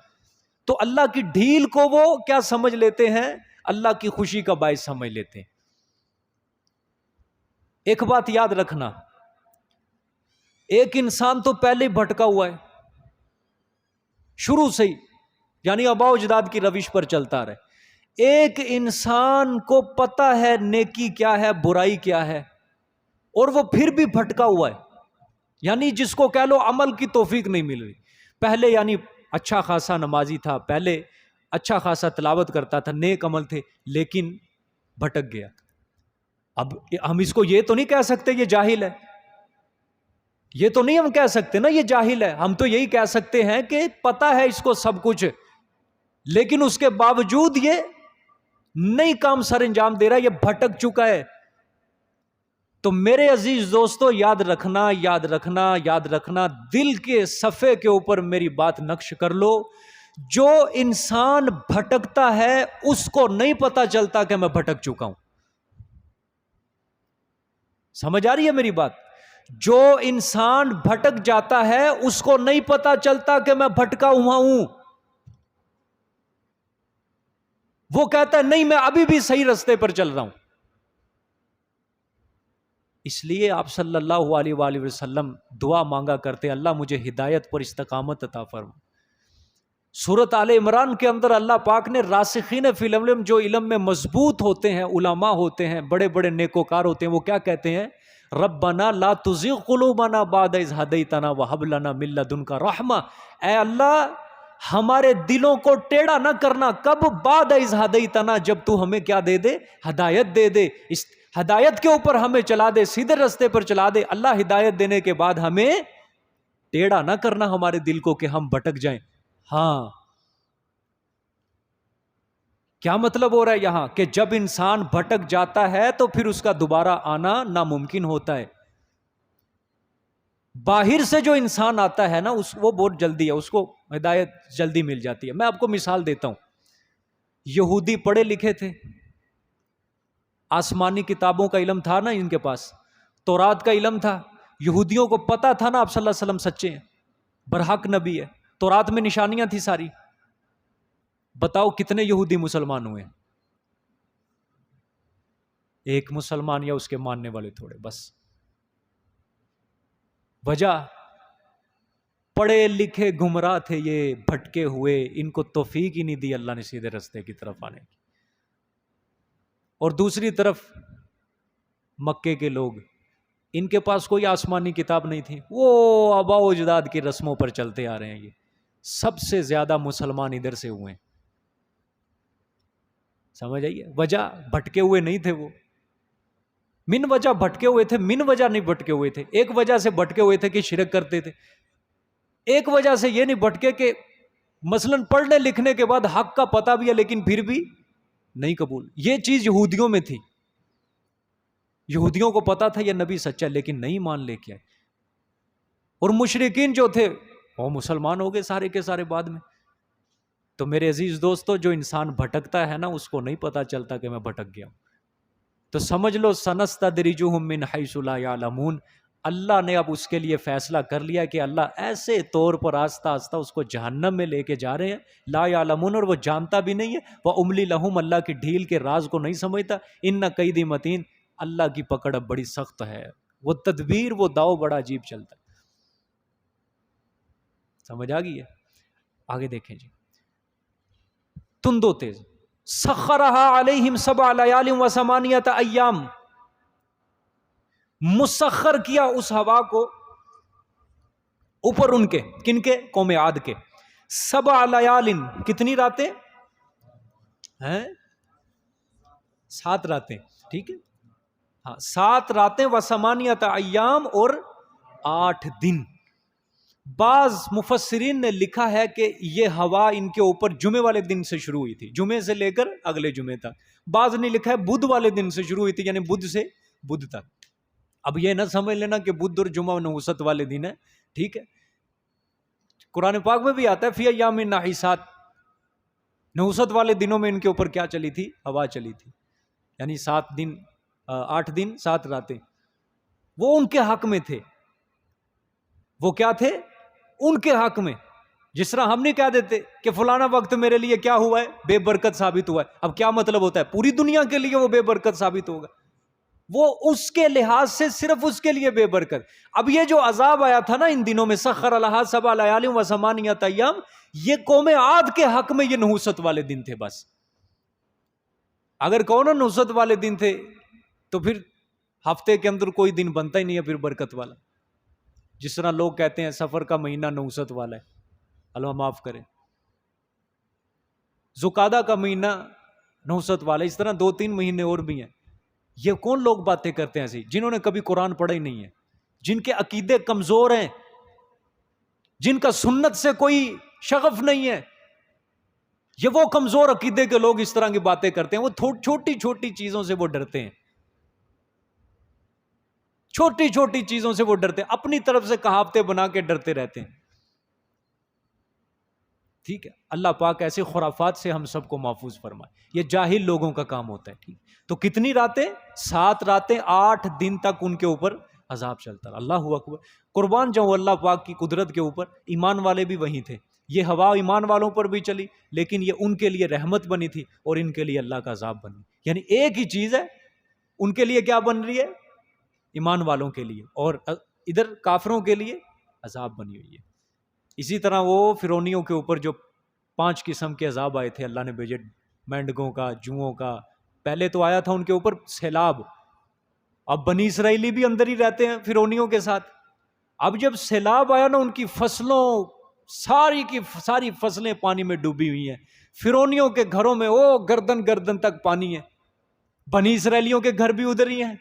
تو اللہ کی ڈھیل کو وہ کیا سمجھ لیتے ہیں؟ اللہ کی خوشی کا باعث سمجھ لیتے ہیں۔ ایک بات یاد رکھنا، ایک انسان تو پہلے ہی بھٹکا ہوا ہے شروع سے ہی، یعنی آباء و اجداد کی روش پر چلتا رہے۔ ایک انسان کو پتہ ہے نیکی کیا ہے، برائی کیا ہے، اور وہ پھر بھی بھٹکا ہوا ہے، یعنی جس کو کہہ لو عمل کی توفیق نہیں مل رہی۔ پہلے یعنی اچھا خاصا نمازی تھا، پہلے اچھا خاصا تلاوت کرتا تھا، نیک عمل تھے، لیکن بھٹک گیا۔ اب ہم اس کو یہ تو نہیں کہہ سکتے یہ جاہل ہے، یہ تو نہیں ہم کہہ سکتے نا یہ جاہل ہے، ہم تو یہی کہہ سکتے ہیں کہ پتہ ہے اس کو سب کچھ، لیکن اس کے باوجود یہ نئی کام سر انجام دے رہا ہے، یہ بھٹک چکا ہے۔ تو میرے عزیز دوستو یاد رکھنا، یاد رکھنا، یاد رکھنا، دل کے صفحے کے اوپر میری بات نقش کر لو، جو انسان بھٹکتا ہے اس کو نہیں پتا چلتا کہ میں بھٹک چکا ہوں۔ سمجھ آ رہی ہے میری بات؟ جو انسان بھٹک جاتا ہے اس کو نہیں پتا چلتا کہ میں بھٹکا ہوا ہوں، وہ کہتا ہے نہیں میں ابھی بھی صحیح رستے پر چل رہا ہوں۔ اس لیے آپ صلی اللہ علیہ وآلہ وسلم دعا مانگا کرتے اللہ مجھے ہدایت پر استقامت عطا فرما۔ سورۃ آل عمران کے اندر اللہ پاک نے راسخین فی العلم، جو علم میں مضبوط ہوتے ہیں، علماء ہوتے ہیں، بڑے بڑے نیکوکار ہوتے ہیں، وہ کیا کہتے ہیں؟ ربنا لا تزغ قلوبنا بعد اذ ہدیتنا وہب لنا من لدنک رحمہ، اے اللہ ہمارے دلوں کو ٹیڑھا نہ کرنا، کب؟ بعد اذ ہدیتنا، جب تو ہمیں کیا دے دے؟ ہدایت دے دے، اس ہدایت کے اوپر ہمیں چلا دے، سیدھے رستے پر چلا دے۔ اللہ ہدایت دینے کے بعد ہمیں ٹیڑھا نہ کرنا ہمارے دل کو کہ ہم بھٹک جائیں۔ ہاں، کیا مطلب ہو رہا ہے یہاں؟ کہ جب انسان بھٹک جاتا ہے تو پھر اس کا دوبارہ آنا ناممکن ہوتا ہے۔ باہر سے جو انسان آتا ہے نا وہ بہت جلدی ہے، اس کو ہدایت جلدی مل جاتی ہے۔ میں آپ کو مثال دیتا ہوں، یہودی پڑھے لکھے تھے، آسمانی کتابوں کا علم تھا نا ان کے پاس، تورات کا علم تھا، یہودیوں کو پتا تھا نا آپ صلی اللہ علیہ وسلم سچے ہیں، برحق نبی ہے، تورات میں نشانیاں تھی ساری۔ بتاؤ کتنے یہودی مسلمان ہوئے؟ ایک مسلمان یا اس کے ماننے والے تھوڑے، بس۔ وجہ پڑھے لکھے گمراہ تھے، یہ بھٹکے ہوئے، ان کو توفیق ہی نہیں دی اللہ نے سیدھے رستے کی طرف آنے کی۔ اور دوسری طرف مکے کے لوگ، ان کے پاس کوئی آسمانی کتاب نہیں تھی، وہ آباء و اجداد کی رسموں پر چلتے آ رہے ہیں۔ یہ سب سے زیادہ مسلمان ادھر سے ہوئے ہیں، سمجھ آئیے؟ وجہ بھٹکے ہوئے نہیں تھے، وہ من وجہ بھٹکے ہوئے تھے، من وجہ نہیں بھٹکے ہوئے تھے۔ ایک وجہ سے بھٹکے ہوئے تھے کہ شرک کرتے تھے، ایک وجہ سے یہ نہیں بھٹکے کہ مثلاً پڑھنے لکھنے کے بعد حق کا پتہ بھی ہے لیکن پھر بھی نہیں قبول۔ یہ چیز یہودیوں میں تھی، یہودیوں کو پتا تھا یہ نبی سچا لیکن نہیں مان لے کے آئے۔ اور مشرکین جو تھے وہ مسلمان ہو گئے سارے کے سارے بعد میں۔ تو میرے عزیز دوستو، جو انسان بھٹکتا ہے نا اس کو نہیں پتا چلتا کہ میں بھٹک گیا ہوں۔ تو سمجھ لو سنستدرجہم من حیث لا یعلمون، اللہ نے اب اس کے لیے فیصلہ کر لیا کہ اللہ ایسے طور پر آہستہ آہستہ اس کو جہنم میں لے کے جا رہے ہیں، لا یعلمون، اور وہ جانتا بھی نہیں ہے، وَأُمْلِي لَهُمْ، اللہ کی ڈھیل کے راز کو نہیں سمجھتا، اِنَّ کَیْدِی مَتِین، اللہ کی پکڑ اب بڑی سخت ہے، وہ تدبیر، وہ داؤ بڑا عجیب چلتا ہے۔ سمجھ آ گئی ہے؟ آگے دیکھیں جی، تند و تیز، سخرها علیہم 7 لیال و 8 ایام، مسخر کیا اس ہوا کو اوپر ان کے، کن کے؟ قوم عاد کے۔ 7 لیال، کتنی راتیں ہیں؟ 7 راتیں، ٹھیک ہے، ہاں 7 راتیں و 8 ایام، اور 8 دن۔ بعض مفسرین نے لکھا ہے کہ یہ ہوا ان کے اوپر جمعے والے دن سے شروع ہوئی تھی، جمعے سے لے کر اگلے جمعے تک. بعض نے لکھا ہے بدھ والے دن سے شروع ہوئی تھی، یعنی بدھ سے بدھ تک. اب یہ نہ سمجھ لینا کہ بدھ اور جمعہ نحوست والے دن ہے، ٹھیک ہے. قرآن پاک میں بھی آتا ہے فی ایام ناحسات، نحوست والے دنوں میں ان کے اوپر کیا چلی تھی؟ ہوا چلی تھی. یعنی 7 دن 8 دن 7 راتیں وہ ان کے حق میں تھے. وہ کیا تھے؟ ان کے حق میں. جس طرح ہم نہیں کہہ دیتے کہ فلانا وقت میرے لیے کیا ہوا ہے؟ بے برکت ثابت ہوا ہے. اب کیا مطلب ہوتا ہے؟ پوری دنیا کے لیے وہ بے برکت ثابت ہوگا. وہ اس کے لحاظ سے صرف اس کے لیے بے برکت. اب یہ جو عذاب آیا تھا نا ان دنوں میں، سخر لہا 7 لیال و 8 ایام، یہ قوم عاد کے حق میں یہ نحوست والے دن تھے. بس اگر کون نحوست والے دن تھے تو پھر ہفتے کے اندر کوئی دن بنتا ہی نہیں ہے پھر برکت والا. جس طرح لوگ کہتے ہیں سفر کا مہینہ نحوست والا ہے، اللہ معاف کرے. ذوالقعدہ کا مہینہ نحوست والا ہے. اس طرح 2-3 مہینے اور بھی ہیں. یہ کون لوگ باتیں کرتے ہیں ایسی؟ جنہوں نے کبھی قرآن پڑھا ہی نہیں ہے، جن کے عقیدے کمزور ہیں، جن کا سنت سے کوئی شغف نہیں ہے. یہ وہ کمزور عقیدے کے لوگ اس طرح کی باتیں کرتے ہیں. وہ چھوٹی چھوٹی چیزوں سے وہ ڈرتے ہیں، چھوٹی چھوٹی چیزوں سے وہ ڈرتے ہیں، اپنی طرف سے کہاوتیں بنا کے ڈرتے رہتے ہیں. ٹھیک ہے، اللہ پاک ایسے خرافات سے ہم سب کو محفوظ فرمائے. یہ جاہل لوگوں کا کام ہوتا ہے. ٹھیک، تو کتنی راتیں؟ 7 راتیں 8 دن تک ان کے اوپر عذاب چلتا رہا. اللہ اکبر. قربان جاؤں اللہ پاک کی قدرت کے اوپر. ایمان والے بھی وہیں تھے. یہ ہوا ایمان والوں پر بھی چلی، لیکن یہ ان کے لیے رحمت بنی تھی اور ان کے لیے اللہ کا عذاب بنی. یعنی ایک ہی چیز ہے، ان کے لیے کیا بن رہی ہے؟ ایمان والوں کے لیے، اور ادھر کافروں کے لیے عذاب بنی ہوئی ہے. اسی طرح وہ فرعونیوں کے اوپر جو 5 قسم کے عذاب آئے تھے اللہ نے بھیجے، مینڈکوں کا، جوؤں کا. پہلے تو آیا تھا ان کے اوپر سیلاب. اب بنی اسرائیلی بھی اندر ہی رہتے ہیں فرعونیوں کے ساتھ. اب جب سیلاب آیا نا، ان کی فصلوں، ساری کی ساری فصلیں پانی میں ڈوبی ہوئی ہیں. فرعونیوں کے گھروں میں وہ گردن گردن تک پانی ہے. بنی اسرائیلیوں کے گھر بھی ادھر ہی ہیں،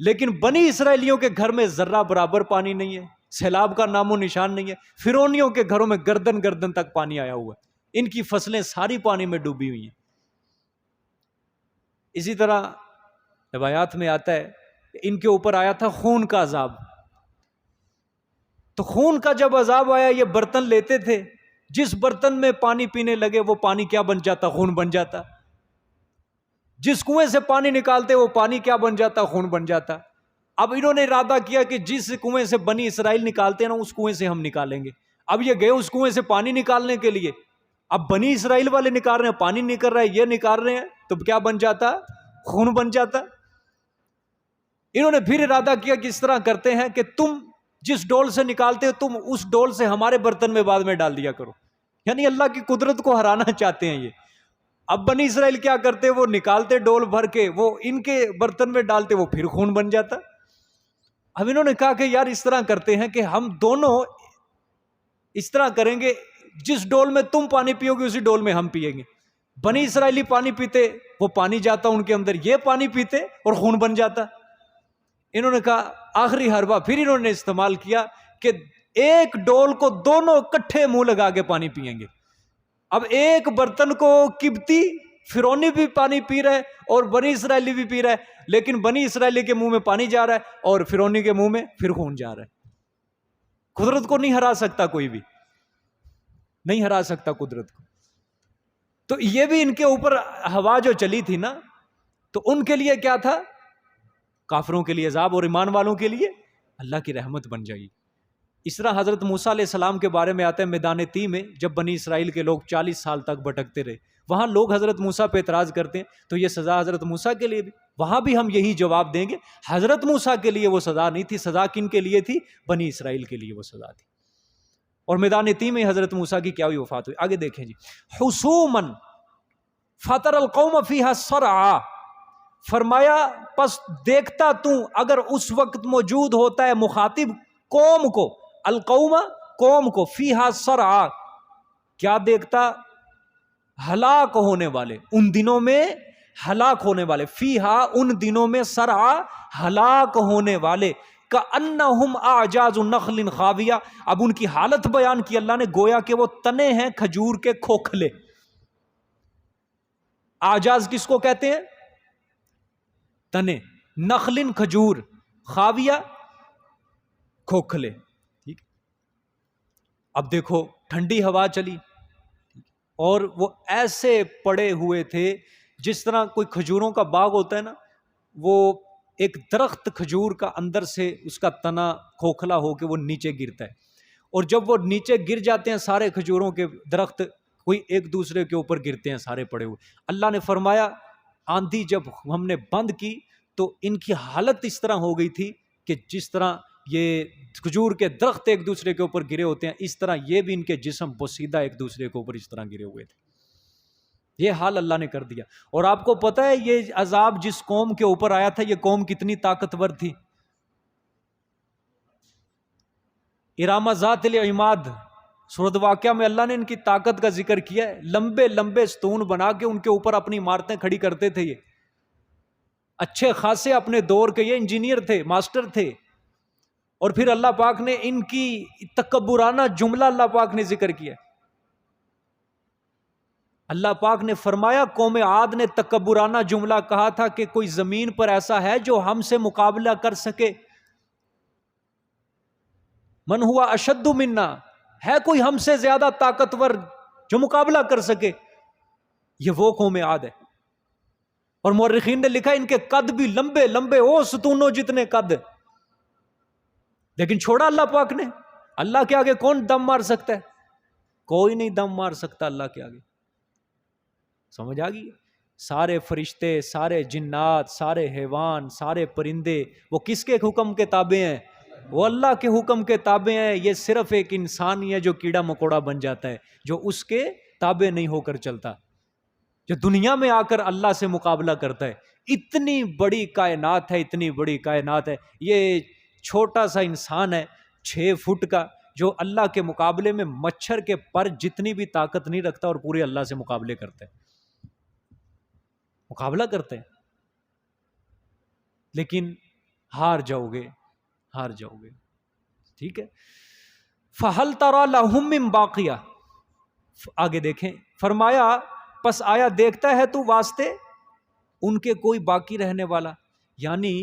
لیکن بنی اسرائیلیوں کے گھر میں ذرہ برابر پانی نہیں ہے، سیلاب کا نام و نشان نہیں ہے. فرعونیوں کے گھروں میں گردن گردن تک پانی آیا ہوا ہے. ان کی فصلیں ساری پانی میں ڈوبی ہوئی ہیں. اسی طرح روایات میں آتا ہے کہ ان کے اوپر آیا تھا خون کا عذاب. تو خون کا جب عذاب آیا، یہ برتن لیتے تھے، جس برتن میں پانی پینے لگے وہ پانی کیا بن جاتا؟ خون بن جاتا. جس کنویں سے پانی نکالتے وہ پانی کیا بن جاتا؟ خون بن جاتا. اب انہوں نے ارادہ کیا کہ جس کنویں سے بنی اسرائیل نکالتے ہیں نا، اس کنویں سے ہم نکالیں گے. اب یہ گئے اس کنویں سے پانی نکالنے کے لیے. اب بنی اسرائیل والے نکال رہے ہیں، پانی نکل رہا ہے، یہ نکال رہے ہیں، تو کیا بن جاتا؟ خون بن جاتا. انہوں نے پھر ارادہ کیا کہ اس طرح کرتے ہیں کہ تم جس ڈول سے نکالتے ہو، تم اس ڈول سے ہمارے برتن میں بعد میں ڈال دیا کرو. یعنی اللہ کی قدرت کو ہرانا چاہتے ہیں یہ. اب بنی اسرائیل کیا کرتے؟ وہ نکالتے ڈول بھر کے، وہ ان کے برتن میں ڈالتے، وہ پھر خون بن جاتا. اب انہوں نے کہا کہ یار اس طرح کرتے ہیں کہ ہم دونوں اس طرح کریں گے، جس ڈول میں تم پانی پیو گے اسی ڈول میں ہم پیئیں گے. بنی اسرائیلی پانی پیتے، وہ پانی جاتا ان کے اندر، یہ پانی پیتے اور خون بن جاتا. انہوں نے کہا آخری حربہ پھر انہوں نے استعمال کیا کہ ایک ڈول کو دونوں کٹھے منہ لگا کے پانی پئیں گے. اب ایک برتن کو قبطی فرعونی بھی پانی پی رہا ہے اور بنی اسرائیلی بھی پی رہا ہے، لیکن بنی اسرائیلی کے منہ میں پانی جا رہا ہے اور فرعونی کے منہ میں پھر خون جا رہا ہے. قدرت کو نہیں ہرا سکتا کوئی بھی، نہیں ہرا سکتا قدرت کو. تو یہ بھی ان کے اوپر ہوا جو چلی تھی نا، تو ان کے لیے کیا تھا؟ کافروں کے لیے عذاب اور ایمان والوں کے لیے اللہ کی رحمت بن جائے گی. اس طرح حضرت موسیٰ علیہ السلام کے بارے میں آتا ہے میدان تی میں، جب بنی اسرائیل کے لوگ 40 سال تک بھٹکتے رہے، وہاں لوگ حضرت موسیٰ پہ اعتراض کرتے ہیں، تو یہ سزا حضرت موسیٰ کے لیے بھی، وہاں بھی ہم یہی جواب دیں گے. حضرت موسیٰ کے لیے وہ سزا نہیں تھی، سزا کن کے لیے تھی؟ بنی اسرائیل کے لیے وہ سزا تھی. اور میدان تی میں حضرت موسیٰ کی کیا ہوئی؟ وفات ہوئی. آگے دیکھیں جی. حسوماً فطر القوم فیہا صرعا، فرمایا پس دیکھتا تو اگر اس وقت موجود ہوتا ہے مخاطب قوم کو، القوم قوم کو، فیہا صرعا کیا دیکھتا؟ ہلاک ہونے والے، ان دنوں میں ہلاک ہونے والے، فیہا ان دنوں میں، صرعا ہلاک ہونے والے، کأنہم اعجاز نخل خاویہ. اب ان کی حالت بیان کی اللہ نے گویا کہ وہ تنے ہیں کھجور کے کھوکھلے. اعجاز کس کو کہتے ہیں؟ تنے. نخل کھجور، خاویہ کھوکھلے. ٹھیک. اب دیکھو ٹھنڈی ہوا چلی اور وہ ایسے پڑے ہوئے تھے جس طرح کوئی کھجوروں کا باغ ہوتا ہے نا، وہ ایک درخت کھجور کا اندر سے اس کا تنا کھوکھلا ہو کے وہ نیچے گرتا ہے، اور جب وہ نیچے گر جاتے ہیں سارے کھجوروں کے درخت کوئی ایک دوسرے کے اوپر گرتے ہیں سارے پڑے ہوئے. اللہ نے فرمایا آندھی جب ہم نے بند کی تو ان کی حالت اس طرح ہو گئی تھی کہ جس طرح یہ کھجور کے درخت ایک دوسرے کے اوپر گرے ہوتے ہیں اس طرح یہ بھی ان کے جسم بوسیدہ ایک دوسرے کے اوپر اس طرح گرے ہوئے تھے. یہ حال اللہ نے کر دیا. اور آپ کو پتہ ہے یہ عذاب جس قوم کے اوپر آیا تھا یہ قوم کتنی طاقتور تھی؟ ارام ذات العماد سورۃ واقعہ میں اللہ نے ان کی طاقت کا ذکر کیا ہے. لمبے لمبے ستون بنا کے ان کے اوپر اپنی عمارتیں کھڑی کرتے تھے. یہ اچھے خاصے اپنے دور کے یہ انجینئر تھے، ماسٹر تھے. اور پھر اللہ پاک نے ان کی تکبرانہ جملہ اللہ پاک نے ذکر کیا. اللہ پاک نے فرمایا قوم عاد نے تکبرانہ جملہ کہا تھا کہ کوئی زمین پر ایسا ہے جو ہم سے مقابلہ کر سکے؟ من ہوا اشد منا، ہے کوئی ہم سے زیادہ طاقتور جو مقابلہ کر سکے؟ یہ وہ قوم عاد ہے. اور مورخین نے لکھا ان کے قد بھی لمبے لمبے، او ستونوں جتنے قد. لیکن چھوڑا اللہ پاک نے. اللہ کے آگے کون دم مار سکتا ہے؟ کوئی نہیں دم مار سکتا اللہ کے آگے. سمجھ آ گئی؟ سارے فرشتے، سارے جنات، سارے حیوان، سارے پرندے وہ کس کے حکم کے تابع ہیں؟ وہ اللہ کے حکم کے تابع ہیں. یہ صرف ایک انسان ہی ہے جو کیڑا مکوڑا بن جاتا ہے، جو اس کے تابع نہیں ہو کر چلتا، جو دنیا میں آ کر اللہ سے مقابلہ کرتا ہے. اتنی بڑی کائنات ہے، اتنی بڑی کائنات ہے. یہ چھوٹا سا انسان ہے 6 فٹ کا جو اللہ کے مقابلے میں مچھر کے پر جتنی بھی طاقت نہیں رکھتا اور پورے اللہ سے مقابلے کرتا ہے، مقابلہ کرتے ہیں. لیکن ہار جاؤ گے، ہار جاؤ گے. ٹھیک ہے. فَهَلْ تَرَى لَهُم مِّن بَاقِيَةٍ. آگے دیکھیں فرمایا پس آیا دیکھتا ہے تو واسطے ان کے کوئی باقی رہنے والا، یعنی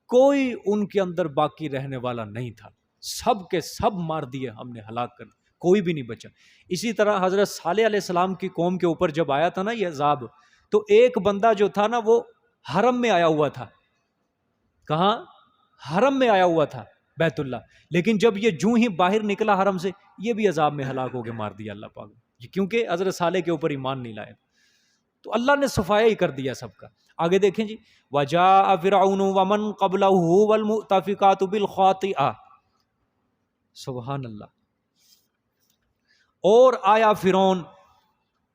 کوئی ان کے اندر باقی رہنے والا نہیں تھا. سب کے سب مار دیے ہم نے، ہلاک کر، کوئی بھی نہیں بچا. اسی طرح حضرت صالح علیہ السلام کی قوم کے اوپر جب آیا تھا نا یہ عذاب، تو ایک بندہ جو تھا نا وہ حرم میں آیا ہوا تھا. کہاں؟ حرم میں آیا ہوا تھا بیت اللہ. لیکن جب یہ جوں ہی باہر نکلا حرم سے یہ بھی عذاب میں ہلاک ہو کے مار دیا اللہ پاک، کیونکہ حضرت صالح کے اوپر ایمان نہیں لائے. تو اللہ نے صفایا ہی کر دیا سب کا. آگے دیکھیں جی. وَجَاءَ فِرْعَوْنُ وَمَنْ قَبْلَهُ وَالْمُؤْتَفِكَاتُ بِالْخَاطِئَةِ. سبحان اللہ. اور آیا فرعون.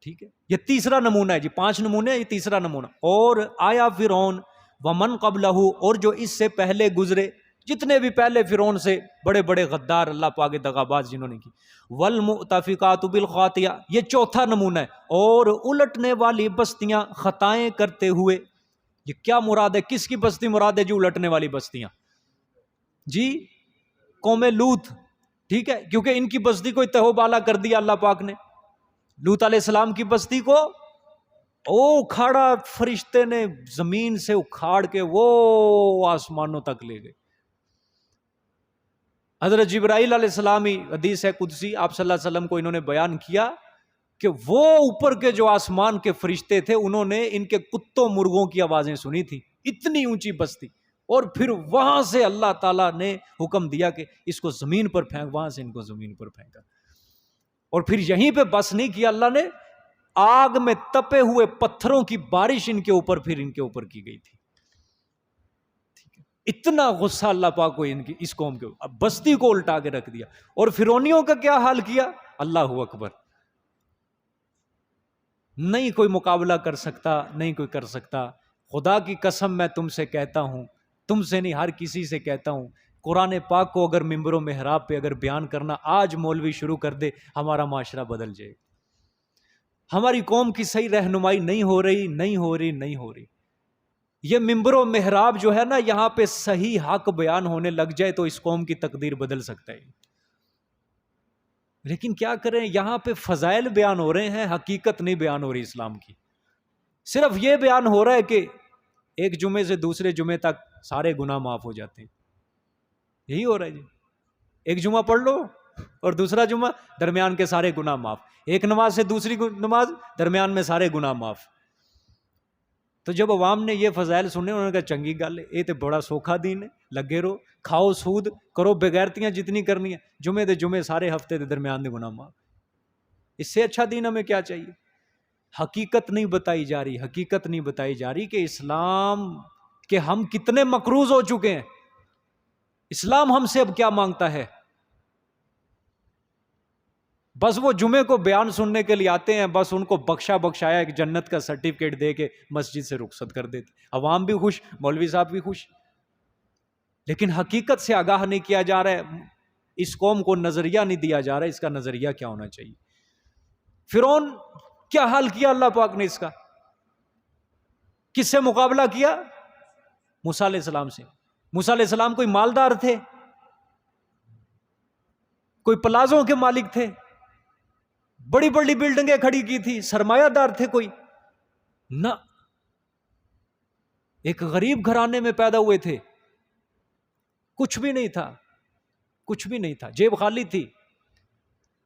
ٹھیک ہے، یہ تیسرا نمونہ ہے جی. 5 نمونے، یہ تیسرا نمونہ. اور آیا فرعون ومن قبلہ، اور جو اس سے پہلے گزرے، جتنے بھی پہلے فرعون سے بڑے بڑے غدار اللہ پاک دغاباز جنہوں نے کی. والمؤتفقات بالخاطئہ، یہ چوتھا نمونہ ہے. اور الٹنے والی بستیاں خطائیں کرتے ہوئے. یہ کیا مراد ہے؟ کس کی بستی مراد ہے جو الٹنے والی بستیاں؟ جی قوم لوط. ٹھیک ہے، کیونکہ ان کی بستی کو تہو بالا کر دیا اللہ پاک نے. لوط علیہ السلام کی بستی کو اکھاڑا، فرشتے نے زمین سے اکھاڑ کے وہ آسمانوں تک لے گئے. حضرت جبرائیل علیہ السلام ہی، حدیث ہے قدسی، آپ صلی اللہ علیہ وسلم کو انہوں نے بیان کیا کہ وہ اوپر کے جو آسمان کے فرشتے تھے انہوں نے ان کے کتوں مرغوں کی آوازیں سنی تھی. اتنی اونچی بستی. اور پھر وہاں سے اللہ تعالیٰ نے حکم دیا کہ اس کو زمین پر پھینک، وہاں سے ان کو زمین پر پھینکا. اور پھر یہیں پہ بس نہیں کیا، اللہ نے آگ میں تپے ہوئے پتھروں کی بارش ان کے اوپر پھر ان کے اوپر کی گئی تھی. اتنا غصہ اللہ پاک کو ان کی اس قوم کے اوپر، بستی کو الٹا کے رکھ دیا. اور فرعونیوں کا کیا حال کیا؟ اللہ اکبر. نہیں کوئی مقابلہ کر سکتا، نہیں کوئی کر سکتا. خدا کی قسم میں تم سے کہتا ہوں، تم سے نہیں ہر کسی سے کہتا ہوں، قرآن پاک کو اگر ممبر و محراب پہ اگر بیان کرنا آج مولوی شروع کر دے ہمارا معاشرہ بدل جائے. ہماری قوم کی صحیح رہنمائی نہیں ہو رہی، نہیں ہو رہی، نہیں ہو رہی. یہ ممبر و محراب جو ہے نا، یہاں پہ صحیح حق بیان ہونے لگ جائے تو اس قوم کی تقدیر بدل سکتا ہے. لیکن کیا کریں، یہاں پہ فضائل بیان ہو رہے ہیں، حقیقت نہیں بیان ہو رہی اسلام کی. صرف یہ بیان ہو رہا ہے کہ ایک جمعے سے دوسرے جمعے تک سارے گناہ معاف ہو جاتے ہیں. یہی ہو رہا ہے جی. ایک جمعہ پڑھ لو اور دوسرا جمعہ درمیان کے سارے گناہ معاف. ایک نماز سے دوسری نماز درمیان میں سارے گناہ معاف. تو جب عوام نے یہ فضائل سنے، انہوں نے کہا چنگی گل ہے، یہ تو بڑا سوکھا دین ہے، لگے رہو، کھاؤ سود کرو، بغیرتیاں جتنی کرنی ہیں، جمعے دے جمعے سارے ہفتے دے درمیان دے گناہ معاف. اس سے اچھا دین ہمیں کیا چاہیے؟ حقیقت نہیں بتائی جا رہی، حقیقت نہیں بتائی جا رہی کہ اسلام کے ہم کتنے مقروض ہو چکے ہیں. اسلام ہم سے اب کیا مانگتا ہے؟ بس وہ جمعے کو بیان سننے کے لیے آتے ہیں، بس ان کو بخشا بخشایا ایک جنت کا سرٹیفکیٹ دے کے مسجد سے رخصت کر دیتے. عوام بھی خوش، مولوی صاحب بھی خوش. لیکن حقیقت سے آگاہ نہیں کیا جا رہا ہے. اس قوم کو نظریہ نہیں دیا جا رہا ہے، اس کا نظریہ کیا ہونا چاہیے. فرعون کیا حال کیا اللہ پاک نے اس کا؟ کس سے مقابلہ کیا؟ موسیٰ علیہ السلام سے. موسیٰ علیہ السلام کوئی مالدار تھے؟ کوئی پلازوں کے مالک تھے؟ بڑی بڑی بلڈنگیں کھڑی کی تھی؟ سرمایہ دار تھے کوئی؟ نہ، ایک غریب گھرانے میں پیدا ہوئے تھے. کچھ بھی نہیں تھا، کچھ بھی نہیں تھا، جیب خالی تھی.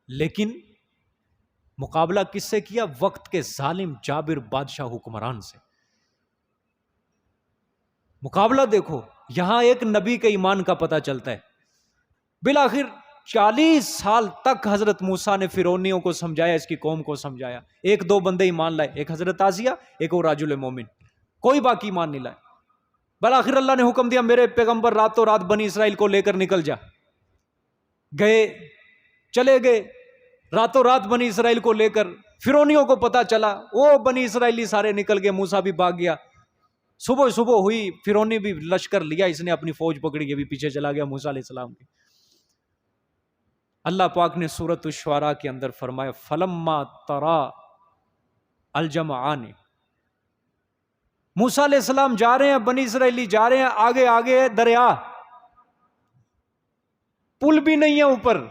لیکن مقابلہ کس سے کیا؟ وقت کے ظالم جابر بادشاہ حکمران سے. مقابلہ دیکھو، یہاں ایک نبی کے ایمان کا پتہ چلتا ہے. بالآخر 40 سال تک حضرت موسیٰ نے فرعونیوں کو سمجھایا، اس کی قوم کو سمجھایا. ایک دو بندے ایمان لائے، ایک حضرت آسیہ، ایک اور راجل مومن. کوئی باقی ایمان نہیں لائے. بالآخر اللہ نے حکم دیا، میرے پیغمبر راتوں رات بنی اسرائیل کو لے کر نکل جا. گئے، چلے گئے راتوں رات بنی اسرائیل کو لے کر. فرعونیوں کو پتا چلا، وہ بنی اسرائیلی سارے نکل گئے، موسیٰ بھی بھاگ گیا. صبح صبح ہوئی، فرعونی بھی لشکر لیا، اس نے اپنی فوج پکڑی، یہ بھی پیچھے چلا گیا موسیٰ علیہ السلام کے. اللہ پاک نے سورۃ الشعراء کے اندر فرمایا فلما ترا الجمعان. موسیٰ علیہ السلام جا رہے ہیں، بنی اسرائیلی جا رہے ہیں، آگے آگے ہے دریا، پل بھی نہیں ہے اوپر،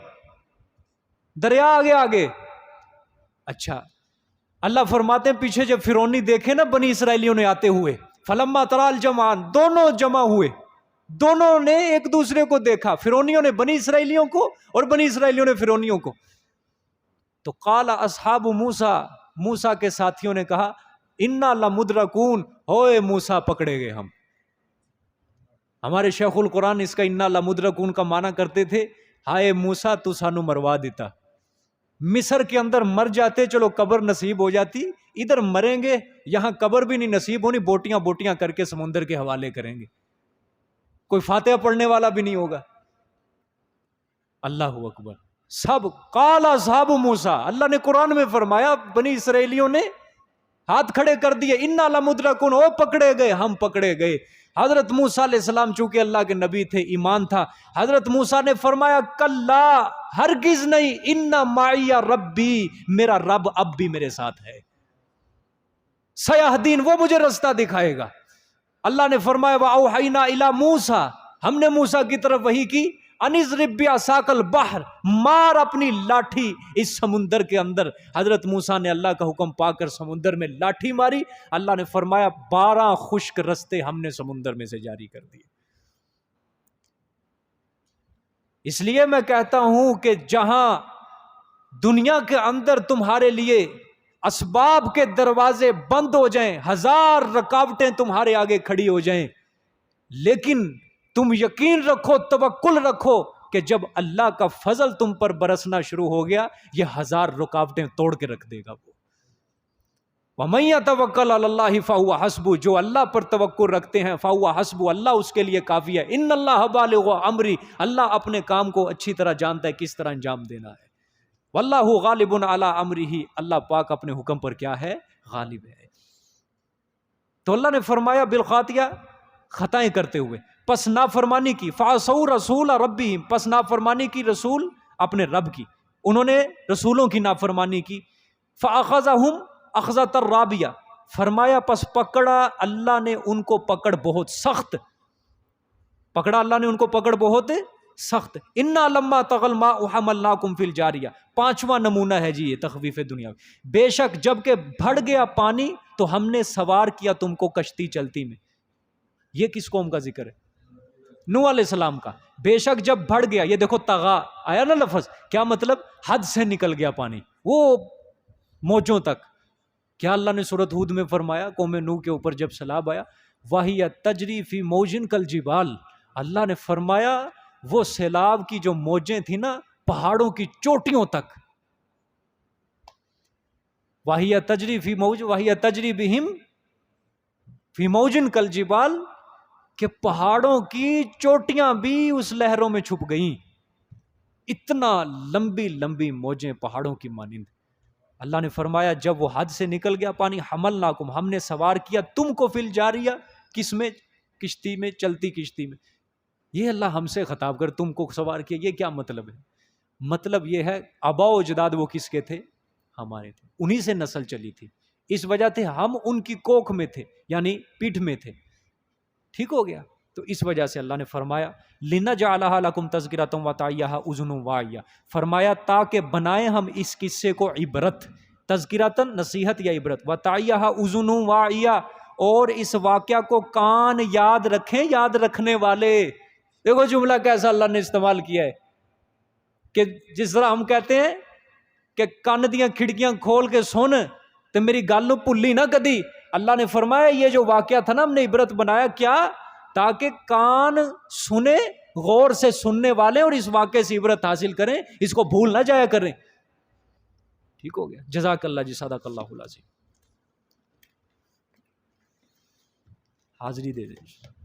دریا آگے آگے. اچھا، اللہ فرماتے ہیں پیچھے جب فرعونی دیکھے نا بنی اسرائیلیوں نے آتے ہوئے، فلما ترا الجمعان، دونوں جمع ہوئے، دونوں نے ایک دوسرے کو دیکھا، فرعونیوں نے بنی اسرائیلیوں کو اور بنی اسرائیلیوں نے فرعونیوں کو. تو قال اصحاب موسیٰ، موسیٰ کے ساتھیوں نے کہا انا لمدرکون، ہوئے موسیٰ پکڑے گئے ہم. ہمارے شیخ القرآن اس کا انا لمدرکون کا معنی کرتے تھے، ہائے موسیٰ تو سانو مروا دیتا. مصر کے اندر مر جاتے، چلو قبر نصیب ہو جاتی، ادھر مریں گے یہاں قبر بھی نہیں نصیب ہونی، بوٹیاں بوٹیاں کر کے سمندر کے حوالے کریں گے، کوئی فاتحہ پڑھنے والا بھی نہیں ہوگا. اللہ اکبر. سب قال اصحاب موسیٰ، اللہ نے قرآن میں فرمایا بنی اسرائیلیوں نے ہاتھ کھڑے کر دیے، انا لمدرکون، او پکڑے گئے، ہم پکڑے گئے. حضرت موسیٰ علیہ السلام چونکہ اللہ کے نبی تھے، ایمان تھا، حضرت موسیٰ نے فرمایا کلا، ہرگز نہیں، ان معی ربی، میرا رب اب بھی میرے ساتھ ہے، سیہدین، وہ مجھے رستہ دکھائے گا. اللہ نے فرمایا وَأَوْحَيْنَا إِلَى مُوسَىٰ، ہم نے موسیٰ کی طرف وحی کی، اَنِضْرِب بِعَصَاكَ الْبَحْرَ، مار اپنی لاٹھی اس سمندر کے اندر. حضرت موسیٰ نے اللہ کا حکم پا کر سمندر میں لاٹھی ماری. اللہ نے فرمایا 12 خشک رستے ہم نے سمندر میں سے جاری کر دیے. اس لیے میں کہتا ہوں کہ جہاں دنیا کے اندر تمہارے لیے اسباب کے دروازے بند ہو جائیں، 1000 رکاوٹیں تمہارے آگے کھڑی ہو جائیں، لیکن تم یقین رکھو، توکل رکھو کہ جب اللہ کا فضل تم پر برسنا شروع ہو گیا، یہ 1000 رکاوٹیں توڑ کے رکھ دے گا. وہ وَمَن يَتَوَكَّلْ عَلَى اللَّهِ فَهُوَ حَسْبُهُ، جو اللہ پر توکل رکھتے ہیں فَهُوَ حَسْبُهُ، اللہ اس کے لیے کافی ہے. إِنَّ اللَّهَ بَالِغُ أَمْرِهِ، اللہ اپنے کام کو اچھی طرح جانتا ہے کس طرح انجام دینا ہے. وَاللَّهُ غَالِبٌ عَلَى أَمْرِهِ، اللہ پاک اپنے حکم پر کیا ہے؟ غالب ہے. تو اللہ نے فرمایا بالخاطیہ، خطائیں کرتے ہوئے، پس نافرمانی کی، فَعَصَوْا رَسُولَ رَبِّهِمْ، پس نافرمانی کی رسول اپنے رب کی، انہوں نے رسولوں کی نافرمانی کی. فَأَخَذَهُمْ أَخْذَةً رَابِيَةً، فرمایا پس پکڑا اللہ نے ان کو پکڑ بہت سخت، پکڑا اللہ نے ان کو پکڑ بہت سخت. انا لما طغى الماء حملناكم في الجاریہ. پانچواں نمونہ ہے جی یہ تخویف دنیا. بے شک جب کہ بڑھ گیا پانی تو ہم نے سوار کیا تم کو کشتی چلتی میں. یہ کس قوم کا ذکر ہے؟ نوح علیہ السلام کا. بے شک جب بڑھ گیا، یہ دیکھو طغا آیا نا لفظ، کیا مطلب؟ حد سے نکل گیا پانی، وہ موجوں تک. کیا اللہ نے سورۃ ہود میں فرمایا قوم نوح کے اوپر جب سیلاب آیا، وَهِيَ تَجْرِي فِي مَوْجٍ كَالْجِبَالِ. اللہ نے فرمایا وہ سیلاب کی جو موجیں تھیں نا پہاڑوں کی چوٹیوں تک. وَهِيَ تَجْرِي فِي مَوْجٍ وَهِيَ تَجْرِي بِهِمْ فِي مَوْجٍ كَالْجِبَالِ، کہ پہاڑوں کی چوٹیاں بھی اس لہروں میں چھپ گئیں. اتنا لمبی لمبی موجیں پہاڑوں کی مانند. اللہ نے فرمایا جب وہ حد سے نکل گیا پانی، حملناکم، ہم نے سوار کیا تم کو فی الجاریہ، کس میں؟ کشتی میں، چلتی کشتی میں. یہ اللہ ہم سے خطاب کر تم کو سوار کیا، یہ کیا مطلب ہے؟ مطلب یہ ہے آباء و اجداد وہ کس کے تھے؟ ہمارے تھے، انہی سے نسل چلی تھی، اس وجہ سے ہم ان کی کوکھ میں تھے، یعنی پیٹھ میں تھے. ٹھیک ہو گیا؟ تو اس وجہ سے اللہ نے فرمایا لِنَجْعَلَهَا لَكُمْ تَذْكِرَةً وَتَعِيَهَا أُذُنٌ وَاعِيَةٌ. فرمایا تاکہ بنائیں ہم اس قصے کو عبرت، تذکرتاً نصیحت یا عبرت، وَتَعِيَهَا أُذُنٌ وَاعِيَةٌ، اور اس واقعہ کو کان یاد رکھیں، یاد رکھنے والے. دیکھو جملہ کیسا اللہ نے استعمال کیا ہے، کہ جس طرح ہم کہتے ہیں کہ کان دیاں کھڑکیاں کھول کے سن تو میری گل نو بھلی نہ کدی. اللہ نے فرمایا یہ جو واقعہ تھا نا ہم نے عبرت بنایا، کیا؟ تاکہ کان سنے، غور سے سننے والے، اور اس واقعے سے عبرت حاصل کریں، اس کو بھول نہ جایا کریں. ٹھیک ہو گیا؟ جزاک اللہ جی، صدق اللہ العظیم. حاضری دے دیں.